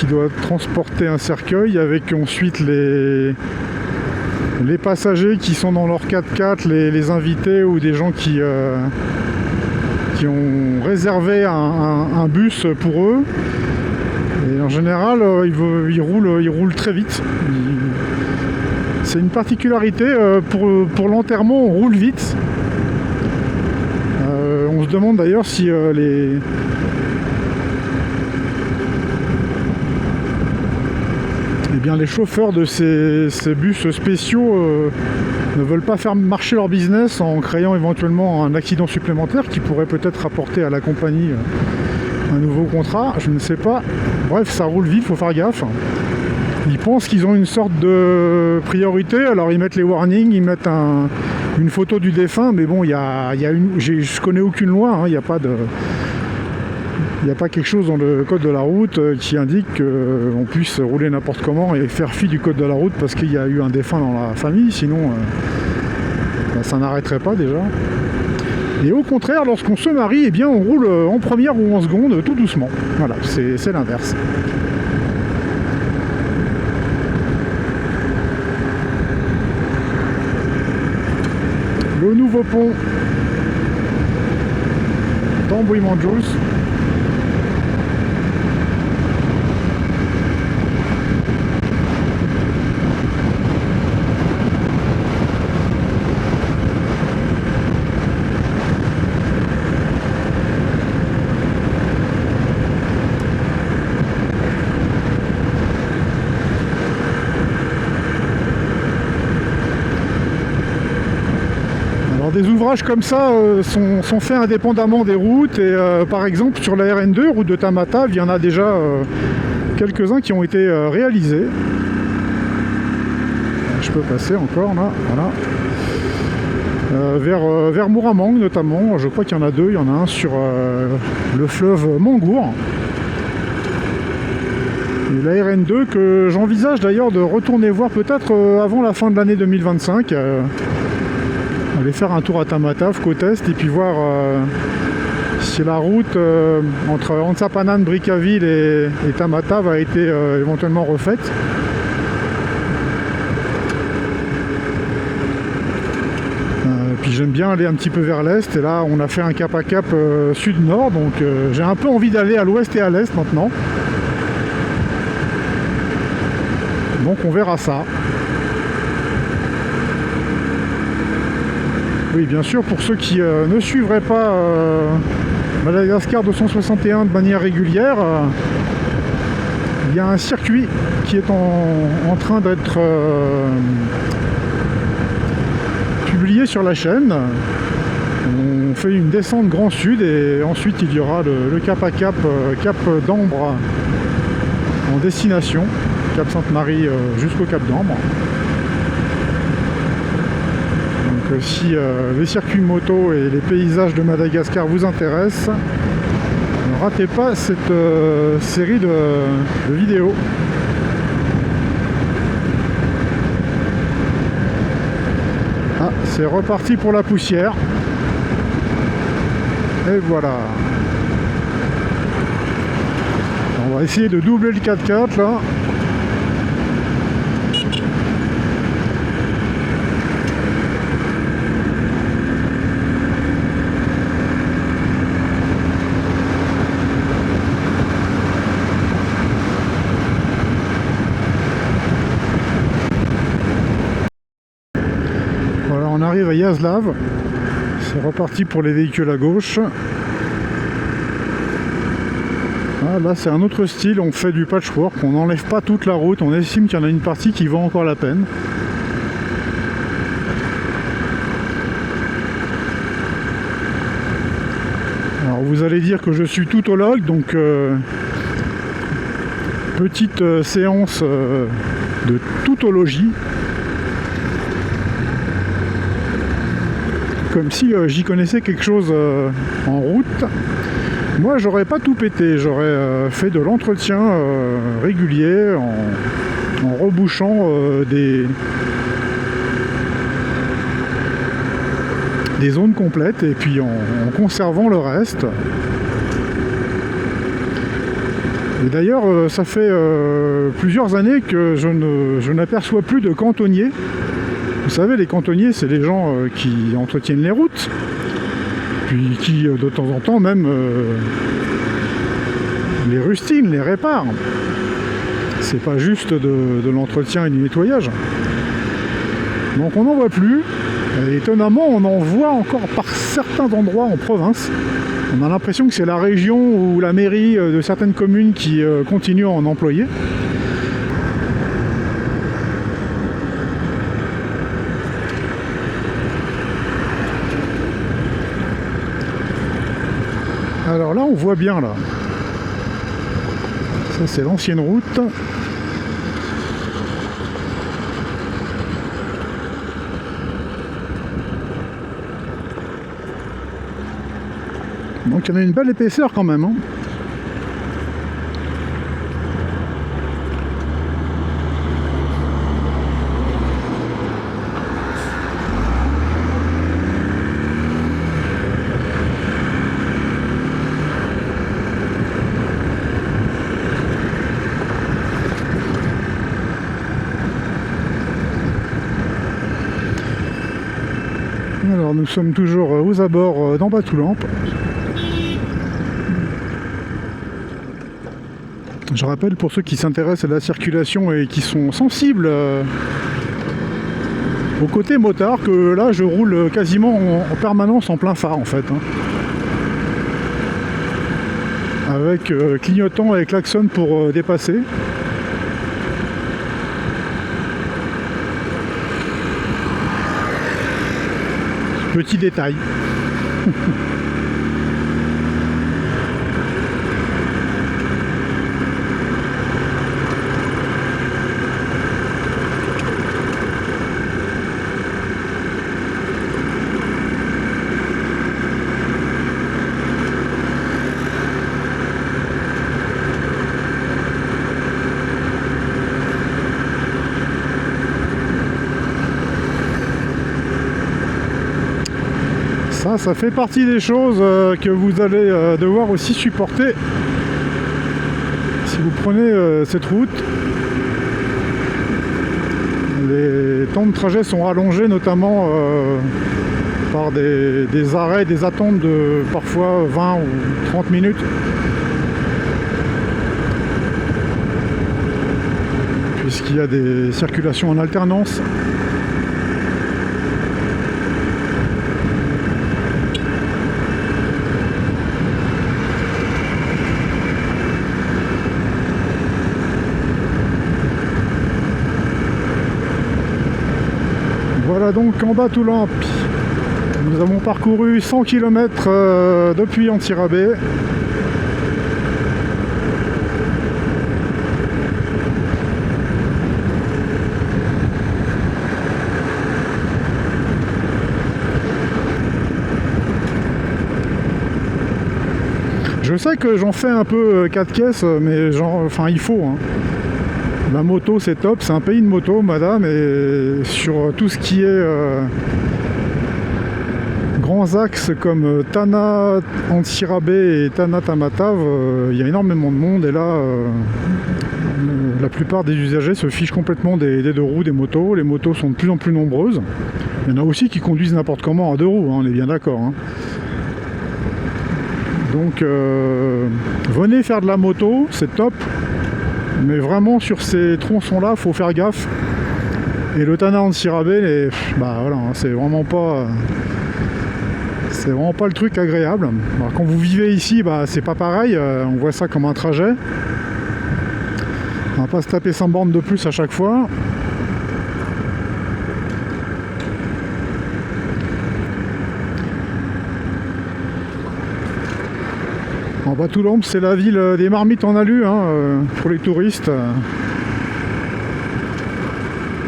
A: doit transporter un cercueil, avec ensuite les passagers qui sont dans leur 4x4, les invités ou des gens qui ont réservé un bus pour eux. Et en général, ils roulent très vite. C'est une particularité, pour l'enterrement, on roule vite. On se demande d'ailleurs si les chauffeurs de ces bus spéciaux ne veulent pas faire marcher leur business en créant éventuellement un accident supplémentaire qui pourrait peut-être apporter à la compagnie un nouveau contrat, je ne sais pas. Bref, ça roule vite, faut faire gaffe. Ils pensent qu'ils ont une sorte de priorité, alors ils mettent les warnings, ils mettent une photo du défunt, mais bon, je connais aucune loi, il n'y a pas quelque chose dans le code de la route qui indique qu'on puisse rouler n'importe comment et faire fi du code de la route parce qu'il y a eu un défunt dans la famille, sinon ça n'arrêterait pas déjà. Et au contraire, lorsqu'on se marie, eh bien on roule en première ou en seconde tout doucement. Voilà, c'est l'inverse. Le nouveau pont d'Ambouillement-Jules. Des ouvrages comme ça sont faits indépendamment des routes et par exemple sur la RN2, route de Tamatave, il y en a déjà quelques-uns qui ont été réalisés. Je peux passer encore là, voilà. Vers Mouramang notamment, je crois qu'il y en a deux, il y en a un sur le fleuve Mangour. Et la RN2 que j'envisage d'ailleurs de retourner voir peut-être avant la fin de l'année 2025. Aller faire un tour à Tamatave, côte est, et puis voir si la route entre Ansapanan, Brickaville et Tamatave a été éventuellement refaite. Puis j'aime bien aller un petit peu vers l'est, et là on a fait un cap à cap sud-nord, donc j'ai un peu envie d'aller à l'ouest et à l'est maintenant. Donc on verra ça. Oui, bien sûr, pour ceux qui ne suivraient pas Madagascar 261 de manière régulière, il y a un circuit qui est en train d'être publié sur la chaîne. On fait une descente grand sud et ensuite il y aura le cap à cap, cap d'Ambre en destination, cap Sainte-Marie jusqu'au cap d'Ambre. Si les circuits moto et les paysages de Madagascar vous intéressent, ne ratez pas cette série de vidéos. Ah, c'est reparti pour la poussière. Et voilà. On va essayer de doubler le 4x4 là. On arrive à Yazlav, c'est reparti pour les véhicules à gauche. Ah, là c'est un autre style, on fait du patchwork, on n'enlève pas toute la route, on estime qu'il y en a une partie qui vaut encore la peine. Alors vous allez dire que je suis toutologue, donc petite séance de toutologie. Comme si j'y connaissais quelque chose en route. Moi j'aurais pas tout pété, j'aurais fait de l'entretien régulier en rebouchant des zones complètes et puis en conservant le reste. Et d'ailleurs ça fait plusieurs années que je n'aperçois plus de cantonniers. Vous savez, les cantonniers, c'est les gens qui entretiennent les routes, puis qui, de temps en temps, même les rustinent, les réparent. C'est pas juste de l'entretien et du nettoyage. Donc on n'en voit plus. Et étonnamment, on en voit encore par certains endroits en province. On a l'impression que c'est la région ou la mairie de certaines communes qui continuent à en employer. Alors là on voit bien là. Ça c'est l'ancienne route. Donc il y en a une belle épaisseur quand même. Hein. Alors nous sommes toujours aux abords d'Ambatoulampe. Je rappelle pour ceux qui s'intéressent à la circulation et qui sont sensibles au côté motard que là je roule quasiment en permanence en plein phare en fait. Avec clignotant et klaxon pour dépasser. Petit détail. Ça fait partie des choses que vous allez devoir aussi supporter si vous prenez cette route. Les temps de trajet sont rallongés, notamment par des arrêts, des attentes de parfois 20 ou 30 minutes. Puisqu'il y a des circulations en alternance. Voilà donc Ambatoulampe. Nous avons parcouru 100 km depuis Antsirabé. Je sais que j'en fais un peu 4 caisses, mais enfin il faut. La moto c'est top, c'est un pays de moto madame, et sur tout ce qui est grands axes comme Tana, Antsirabé et Tana Tamatave, il y a énormément de monde, et là la plupart des usagers se fichent complètement des deux roues, des motos. Les motos sont de plus en plus nombreuses. Il y en a aussi qui conduisent n'importe comment à deux roues, on est bien d'accord. Donc venez faire de la moto, c'est top. Mais vraiment sur ces tronçons là faut faire gaffe, et le Tana Antsirabé, voilà, c'est vraiment pas le truc agréable. Alors, quand vous vivez ici, c'est pas pareil, on voit ça comme un trajet, on va pas se taper 100 bornes de plus à chaque fois. Ambatoulampe, c'est la ville des marmites en alu pour les touristes.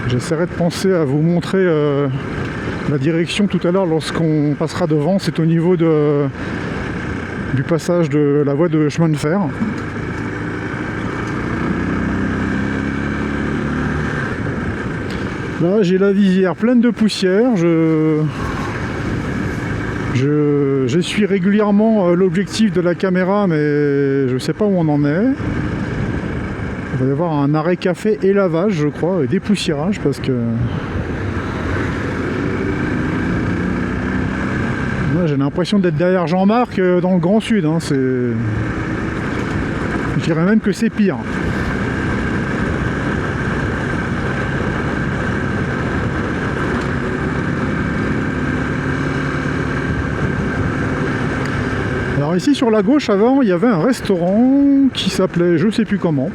A: J'essaierai de penser à vous montrer la direction tout à l'heure lorsqu'on passera devant. C'est au niveau du passage de la voie de chemin de fer. Là, j'ai la visière pleine de poussière. J'essuie régulièrement l'objectif de la caméra, mais je ne sais pas où on en est. Il va y avoir un arrêt café et lavage, je crois, et dépoussiérage, parce que moi, j'ai l'impression d'être derrière Jean-Marc dans le Grand Sud. Je dirais même que c'est pire. Alors ici sur la gauche avant il y avait un restaurant qui s'appelait je sais plus comment.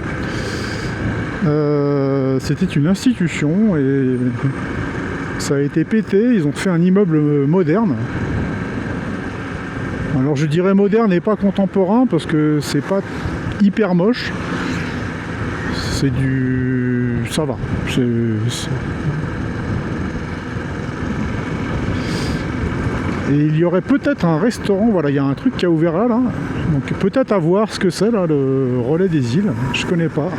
A: C'était une institution et ça a été pété, ils ont fait un immeuble moderne. Alors je dirais moderne et pas contemporain parce que c'est pas hyper moche. C'est du... ça va. Et il y aurait peut-être un restaurant, voilà, il y a un truc qui a ouvert là. Donc peut-être à voir ce que c'est là, le relais des îles, je connais pas.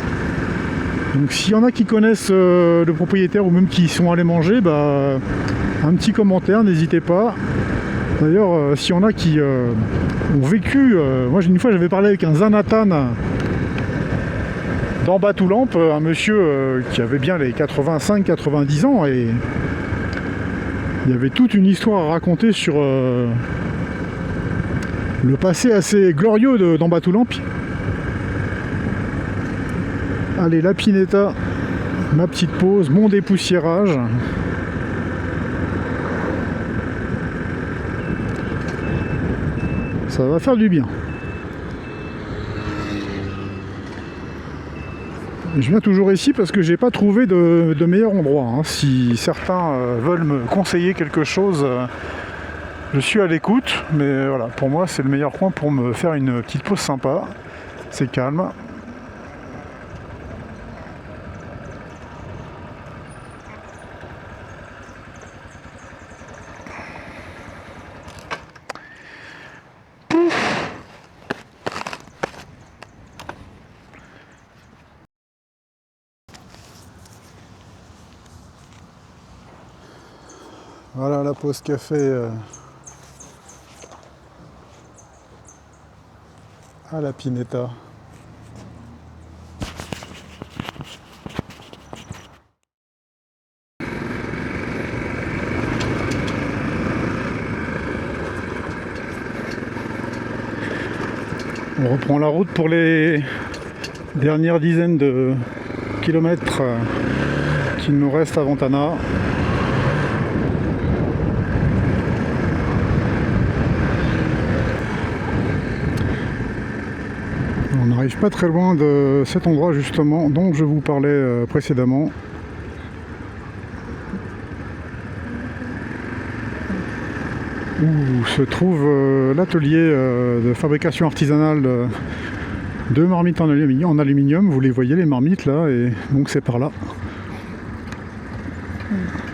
A: Donc s'il y en a qui connaissent le propriétaire ou même qui y sont allés manger, un petit commentaire, n'hésitez pas. D'ailleurs, s'il y en a qui ont vécu, moi une fois j'avais parlé avec un Zanatan d'Ambatoulampe, un monsieur qui avait bien les 85-90 ans, et Il y avait toute une histoire à raconter sur le passé assez glorieux d'Ambatoulampi. Allez, la Pineta, ma petite pause, mon dépoussiérage. Ça va faire du bien. Je viens toujours ici parce que j'ai pas trouvé de meilleur endroit. Hein. Si certains veulent me conseiller quelque chose, je suis à l'écoute. Mais voilà, pour moi, c'est le meilleur coin pour me faire une petite pause sympa. C'est calme. Voilà la pause café à la Pineta. On reprend la route pour les dernières dizaines de kilomètres qu'il nous reste à Ventana. On n'arrive pas très loin de cet endroit justement dont je vous parlais précédemment. Où se trouve l'atelier de fabrication artisanale de marmites en aluminium. Vous les voyez, les marmites là, et donc c'est par là.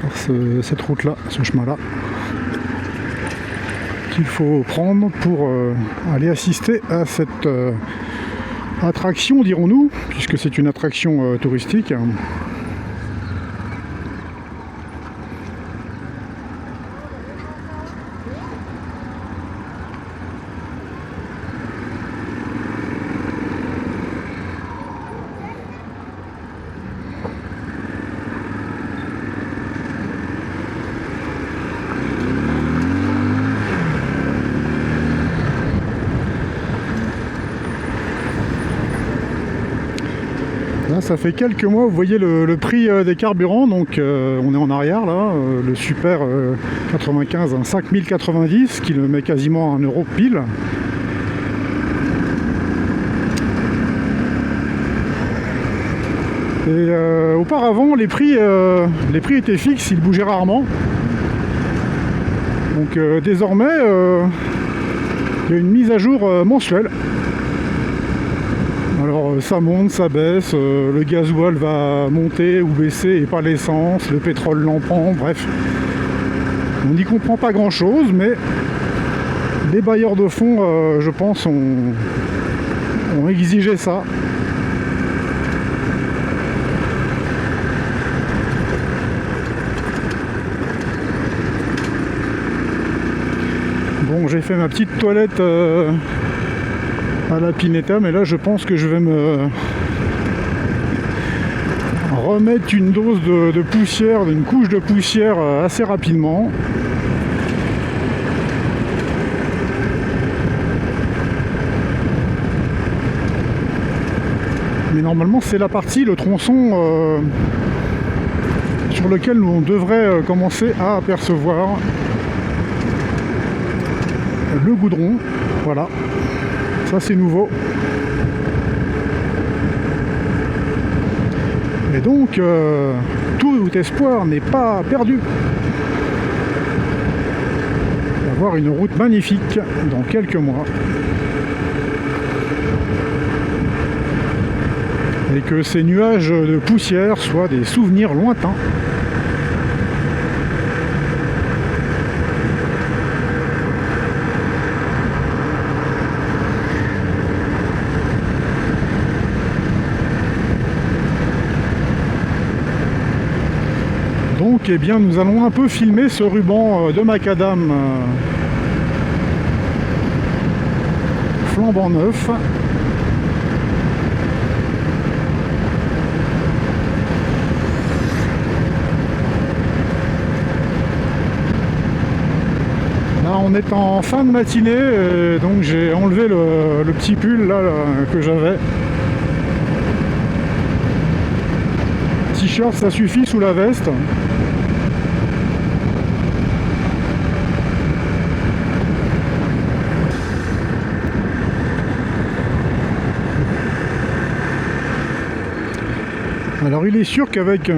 A: Par cette route là, ce chemin là, qu'il faut prendre pour aller assister à cette attraction, dirons-nous, puisque c'est une attraction touristique. Là, ça fait quelques mois, vous voyez le prix des carburants, donc on est en arrière là, le Super 95 à 5090 qui le met quasiment à 1 euro pile. Et auparavant les prix étaient fixes, ils bougeaient rarement. Donc désormais il y a une mise à jour mensuelle. Alors ça monte, ça baisse, le gasoil va monter ou baisser et pas l'essence, le pétrole l'emprunte, bref. On n'y comprend pas grand chose, mais les bailleurs de fonds, je pense, ont exigé ça. Bon, j'ai fait ma petite toilette à la Pineta, mais là je pense que je vais me remettre une dose de poussière, d'une couche de poussière assez rapidement. Mais normalement c'est la partie, le tronçon sur lequel on devrait commencer à apercevoir le goudron. Voilà. Ça c'est nouveau. Et donc, tout espoir n'est pas perdu d'avoir une route magnifique dans quelques mois. Et que ces nuages de poussière soient des souvenirs lointains. Donc, eh bien, nous allons un peu filmer ce ruban de macadam flambant neuf. on est en fin de matinée, et donc j'ai enlevé le petit pull là, que j'avais. T-shirt, ça suffit sous la veste. Alors il est sûr qu'avec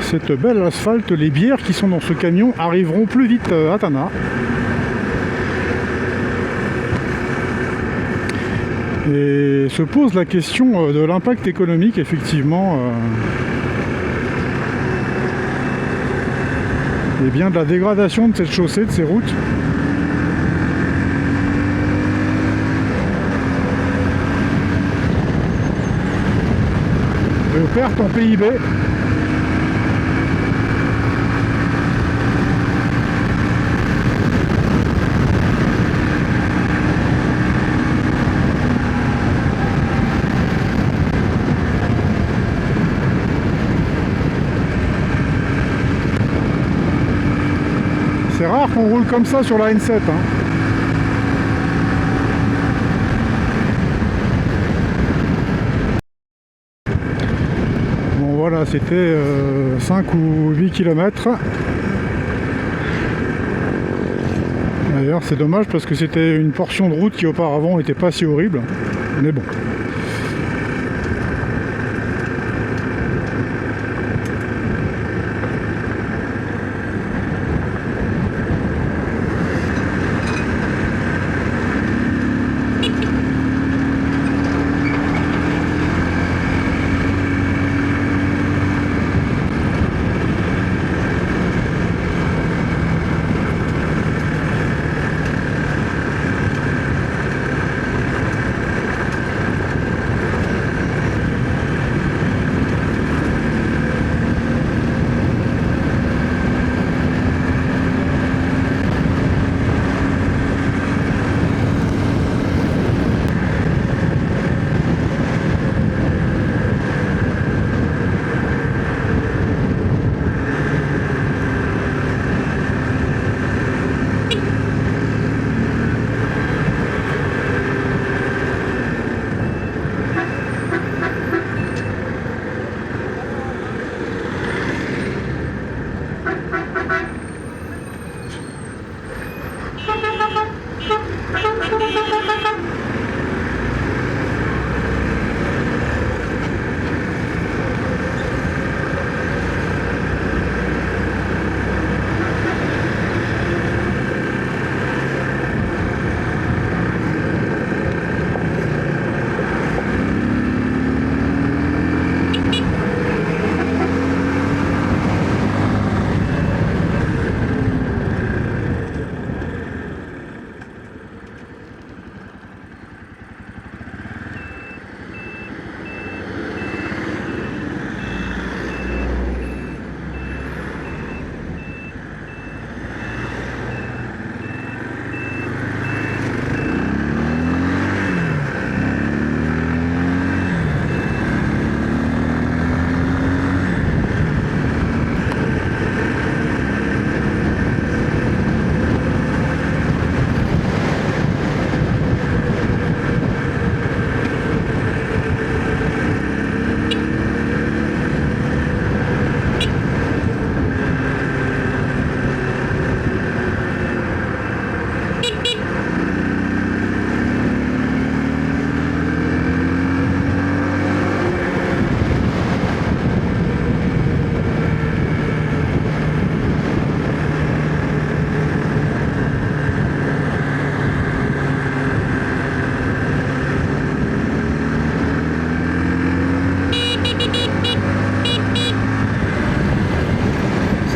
A: cette belle asphalte, les bières qui sont dans ce camion arriveront plus vite à Tana. Et se pose la question de l'impact économique, effectivement, et bien de la dégradation de cette chaussée, de ces routes. De perte en PIB. C'est rare qu'on roule comme ça sur la N7, hein. Bon voilà, c'était 5 ou 8 km. D'ailleurs c'est dommage parce que c'était une portion de route qui auparavant n'était pas si horrible. Mais bon.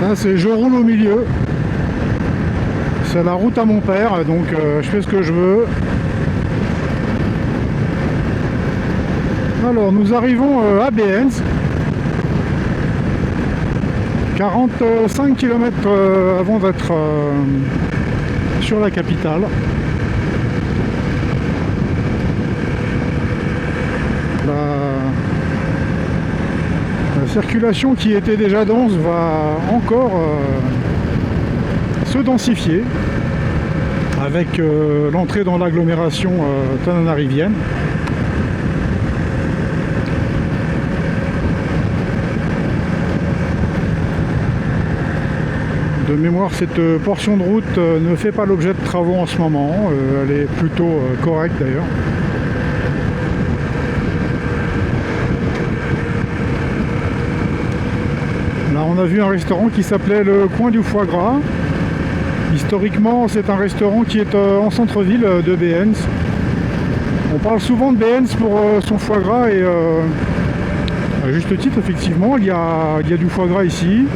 A: Ça c'est je roule au milieu. C'est la route à mon père, donc je fais ce que je veux. Alors nous arrivons à Béhens. 45 km avant d'être sur la capitale. La circulation qui était déjà dense va encore se densifier avec l'entrée dans l'agglomération tananarivienne. De mémoire, cette portion de route ne fait pas l'objet de travaux en ce moment. Elle est plutôt correcte d'ailleurs. Là, on a vu un restaurant qui s'appelait le Coin du Foie Gras. Historiquement, c'est un restaurant qui est en centre-ville de Béhens. On parle souvent de Béhens pour son foie gras et à juste titre, effectivement, il y a du foie gras ici.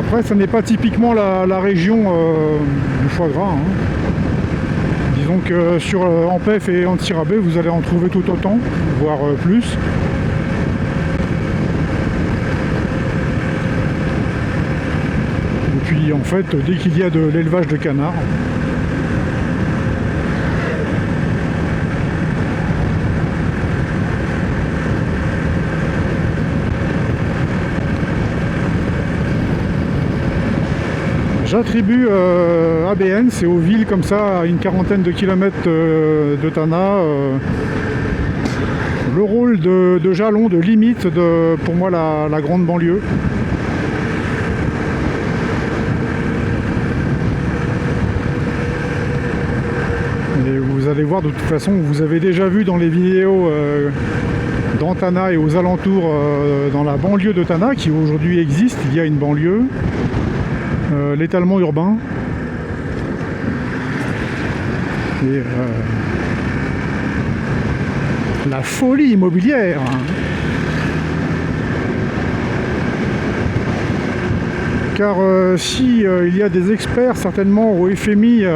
A: Après, ça n'est pas typiquement la région du foie gras. Hein. Disons que sur Ampef et Antsirabe, vous allez en trouver tout autant, voire plus. Et puis, en fait, dès qu'il y a de l'élevage de canards, j'attribue à Béhens et aux villes comme ça, à une quarantaine de kilomètres de Tana, le rôle de jalon, de limite de, pour moi, la grande banlieue. Et vous allez voir, de toute façon, vous avez déjà vu dans les vidéos dans Tana et aux alentours, dans la banlieue de Tana, qui aujourd'hui existe, il y a une banlieue. L'étalement urbain et la folie immobilière. Car si il y a des experts certainement au FMI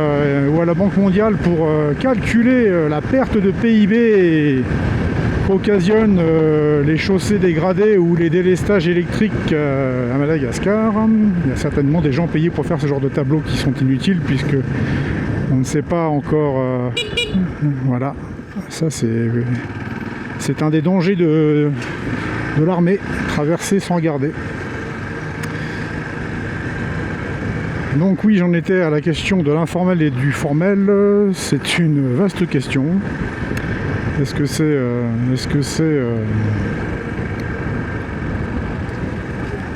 A: ou à la Banque mondiale pour calculer la perte de PIB qu'occasionnent les chaussées dégradées ou les délestages électriques à Madagascar, il y a certainement des gens payés pour faire ce genre de tableaux qui sont inutiles puisque on ne sait pas encore. Voilà, ça c'est un des dangers de l'armée, traverser sans garder. Donc oui, j'en étais à la question de l'informel et du formel. C'est une vaste question. Est-ce que c'est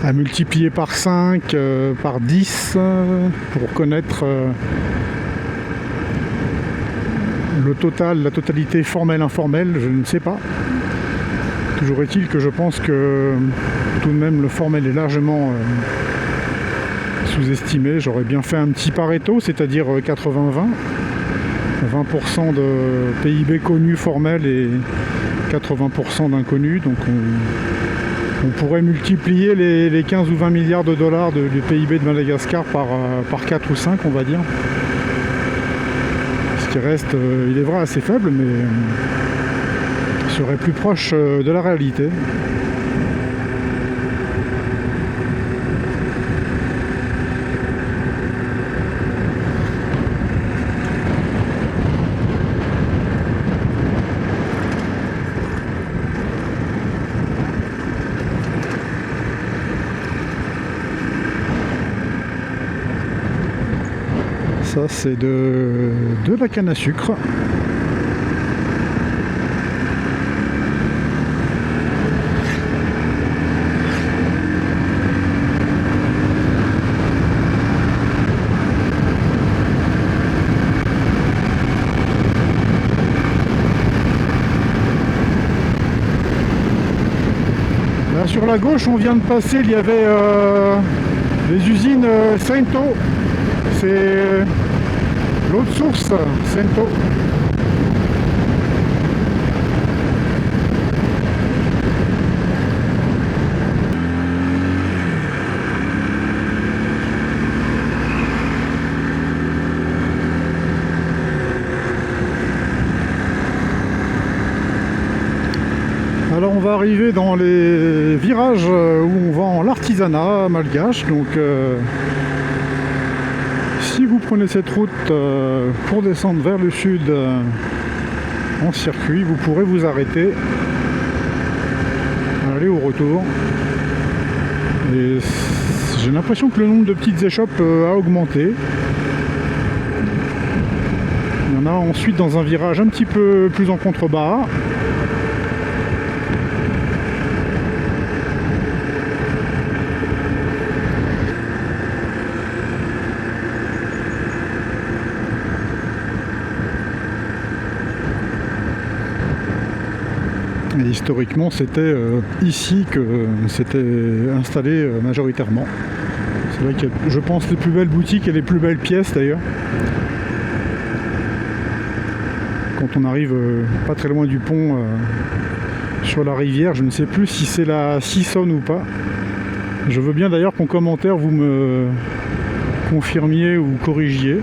A: à multiplier par 5, par 10 pour connaître le total, la totalité formelle-informelle? Je ne sais pas. Toujours est-il que je pense que tout de même le formel est largement sous-estimé. J'aurais bien fait un petit Pareto, c'est-à-dire 80-20. 20% de PIB connu formel et 80% d'inconnus. Donc on pourrait multiplier les 15 ou 20 milliards de dollars de PIB de Madagascar par 4 ou 5, on va dire. Ce qui reste, il est vrai, assez faible, mais serait plus proche de la réalité. Ça, c'est de la canne à sucre. Là, sur la gauche, on vient de passer, il y avait les usines Sento. C'est l'autre source, Sento. Alors on va arriver dans les virages où on vend l'artisanat malgache, donc si vous prenez cette route pour descendre vers le sud en circuit, vous pourrez vous arrêter, aller au retour. Et J'ai l'impression que le nombre de petites échoppes a augmenté. Il y en a ensuite dans un virage un petit peu plus en contrebas. Et historiquement, c'était ici que c'était installé majoritairement. C'est vrai qu'il y a, je pense, les plus belles boutiques et les plus belles pièces d'ailleurs. Quand on arrive pas très loin du pont sur la rivière, je ne sais plus si c'est la Sissonne ou pas. Je veux bien d'ailleurs qu'en commentaire vous me confirmiez ou corrigiez.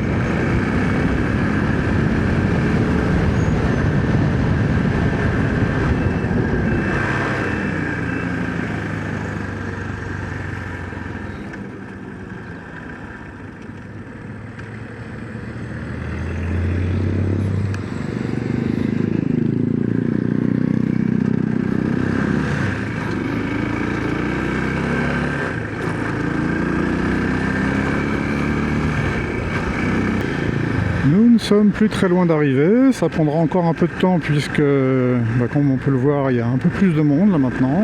A: Nous ne sommes plus très loin d'arriver, ça prendra encore un peu de temps puisque, comme on peut le voir, il y a un peu plus de monde là maintenant.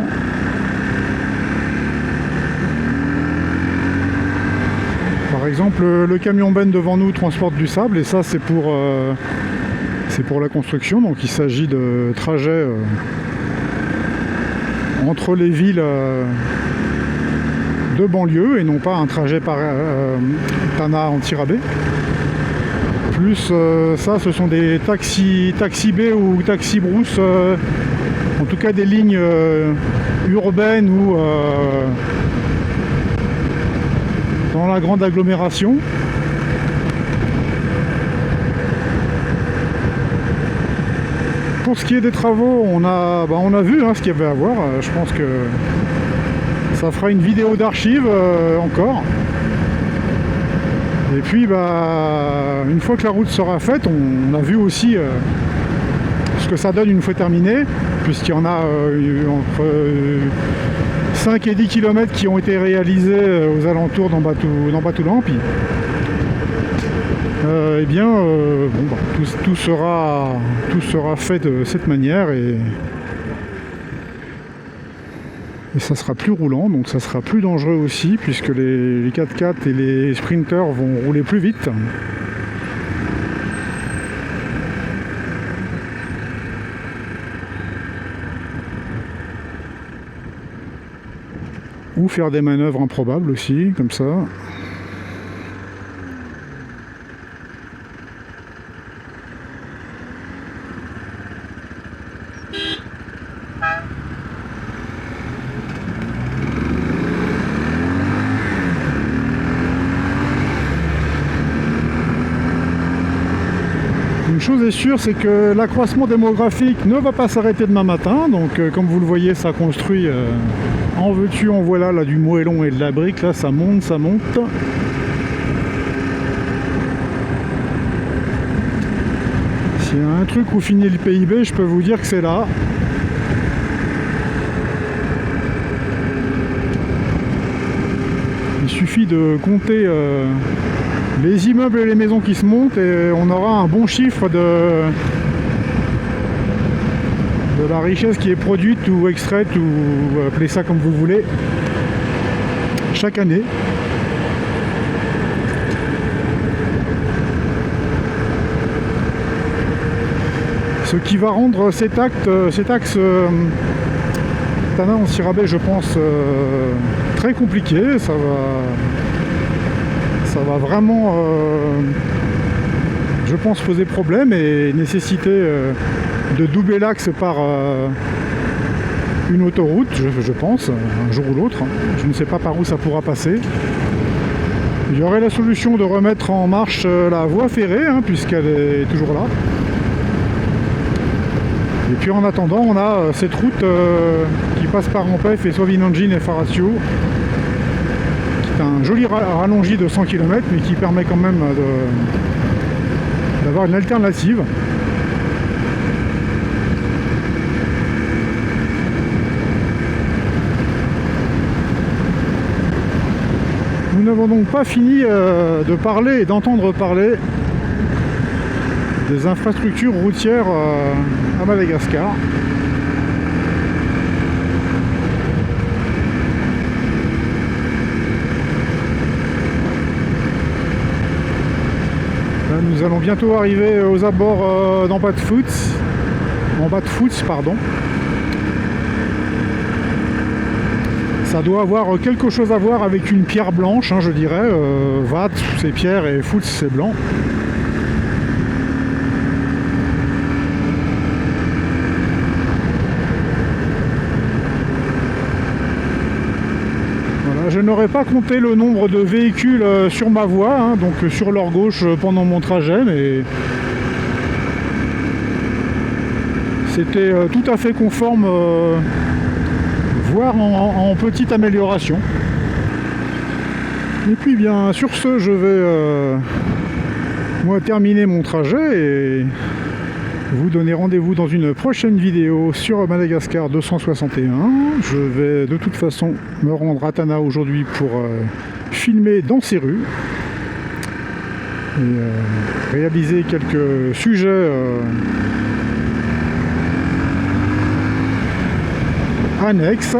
A: Par exemple, le camion Ben devant nous transporte du sable et ça c'est pour la construction, donc il s'agit de trajets entre les villes de banlieue et non pas un trajet par Tana anti-rabais. Plus ça, ce sont des taxis B ou taxis brousse, en tout cas des lignes urbaines ou dans la grande agglomération. Pour ce qui est des travaux, on a vu ce qu'il y avait à voir. Je pense que ça fera une vidéo d'archives encore. Et puis une fois que la route sera faite, on a vu aussi ce que ça donne une fois terminé, puisqu'il y en a entre 5 et 10 km qui ont été réalisés aux alentours d'Ambatoulan. Tout sera fait de cette manière et ça sera plus roulant, donc ça sera plus dangereux aussi, puisque les 4x4 et les sprinters vont rouler plus vite. Ou faire des manœuvres improbables aussi, comme ça. Une chose est sûre, c'est que l'accroissement démographique ne va pas s'arrêter demain matin. Donc comme vous le voyez, ça construit en veux-tu, en voilà, là, du moellon et de la brique. Là, ça monte, ça monte. S'il y a un truc où finit le PIB, je peux vous dire que c'est là. Il suffit de compter les immeubles et les maisons qui se montent et on aura un bon chiffre de la richesse qui est produite ou extraite, ou appelez ça comme vous voulez, chaque année. Ce qui va rendre cet axe Tana-Antsirabe, je pense, très compliqué. Ça va vraiment, je pense, poser problème et nécessiter de doubler l'axe par une autoroute, je pense, un jour ou l'autre. Je ne sais pas par où ça pourra passer. Il y aurait la solution de remettre en marche la voie ferrée, puisqu'elle est toujours là. Et puis en attendant, on a cette route qui passe par Ampef et Sovinanjin et Faracio, qui est un joli rallongé de 100 km, mais qui permet quand même d'avoir une alternative. n'avons donc pas fini de parler et d'entendre parler des infrastructures routières à Madagascar. Là, nous allons bientôt arriver aux abords d'Ambatfoot, pardon. Ça doit avoir quelque chose à voir avec une pierre blanche, hein, je dirais. Vat, c'est pierre et Foot, c'est blanc. Voilà, je n'aurais pas compté le nombre de véhicules sur ma voie, hein, donc sur leur gauche pendant mon trajet, mais c'était tout à fait conforme. Voire en petite amélioration. Et puis bien sur ce, je vais moi terminer mon trajet et vous donner rendez-vous dans une prochaine vidéo sur Madagascar 261. Je vais de toute façon me rendre à Tana aujourd'hui pour filmer dans ces rues et réaliser quelques sujets annexes.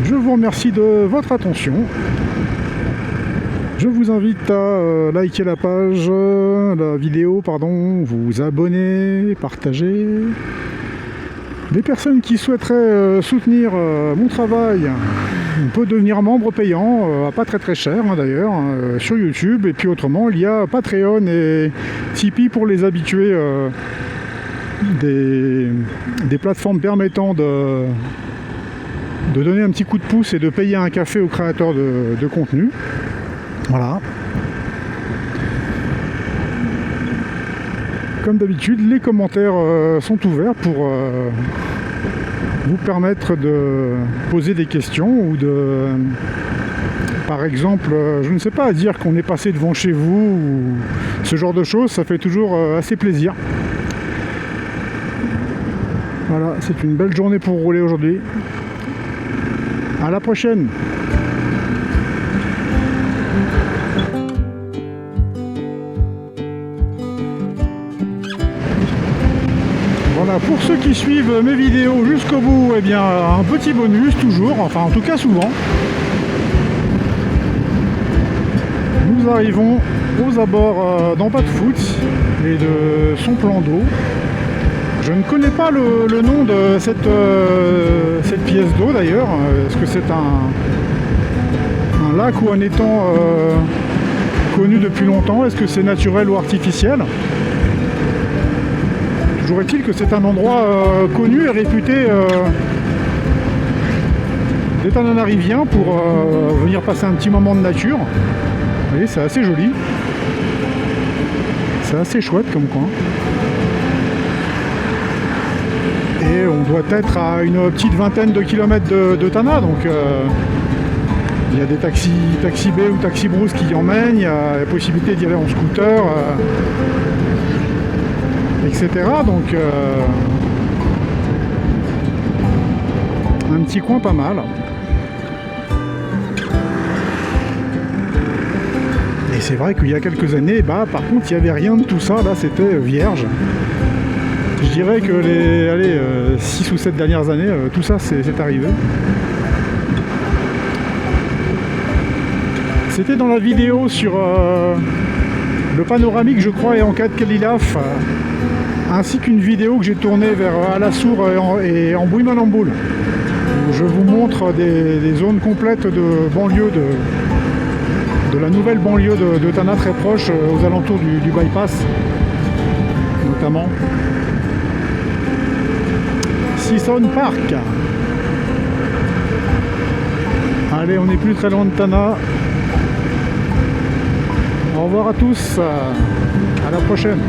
A: Je vous remercie de votre attention. Je vous invite à liker la page, la vidéo, pardon, vous abonner, partager. Les personnes qui souhaiteraient soutenir mon travail, on peut devenir membre payant, à pas très cher hein, d'ailleurs, sur YouTube. Et puis autrement, il y a Patreon et Tipeee pour les habitués. Des plateformes permettant de donner un petit coup de pouce et de payer un café aux créateurs de contenu. Voilà. Comme d'habitude, les commentaires sont ouverts pour vous permettre de poser des questions ou de, par exemple, je ne sais pas, dire qu'on est passé devant chez vous ou ce genre de choses, ça fait toujours assez plaisir. Voilà, c'est une belle journée pour rouler aujourd'hui. À la prochaine. Voilà, pour ceux qui suivent mes vidéos jusqu'au bout, eh bien, un petit bonus toujours, enfin en tout cas souvent. Nous arrivons aux abords d'Ambatfoot et de son plan d'eau. Je ne connais pas le nom de cette pièce d'eau d'ailleurs. Est-ce que c'est un lac ou un étang connu depuis longtemps? Est-ce que c'est naturel ou artificiel? Toujours est-il que c'est un endroit connu et réputé des Tananariviens pour venir passer un petit moment de nature. Vous voyez, c'est assez joli. C'est assez chouette comme coin. Et on doit être à une petite vingtaine de kilomètres de Tana, donc il y a des taxis B ou taxi brousse qui y emmènent, il y a la possibilité d'y aller en scooter, etc. Donc un petit coin pas mal. Et c'est vrai qu'il y a quelques années, par contre il n'y avait rien de tout ça, là c'était vierge. Je dirais que les 6 ou 7 dernières années, tout ça c'est arrivé. C'était dans la vidéo sur le panoramique, je crois, et en 4 Kalilaf, ainsi qu'une vidéo que j'ai tournée vers Alassour et en Bouimanamboul, où je vous montre des zones complètes de banlieue, de la nouvelle banlieue de Tana, très proche, aux alentours du bypass, notamment. Sison Park. Allez, on n'est plus très loin de Tana. Au revoir à tous, à la prochaine.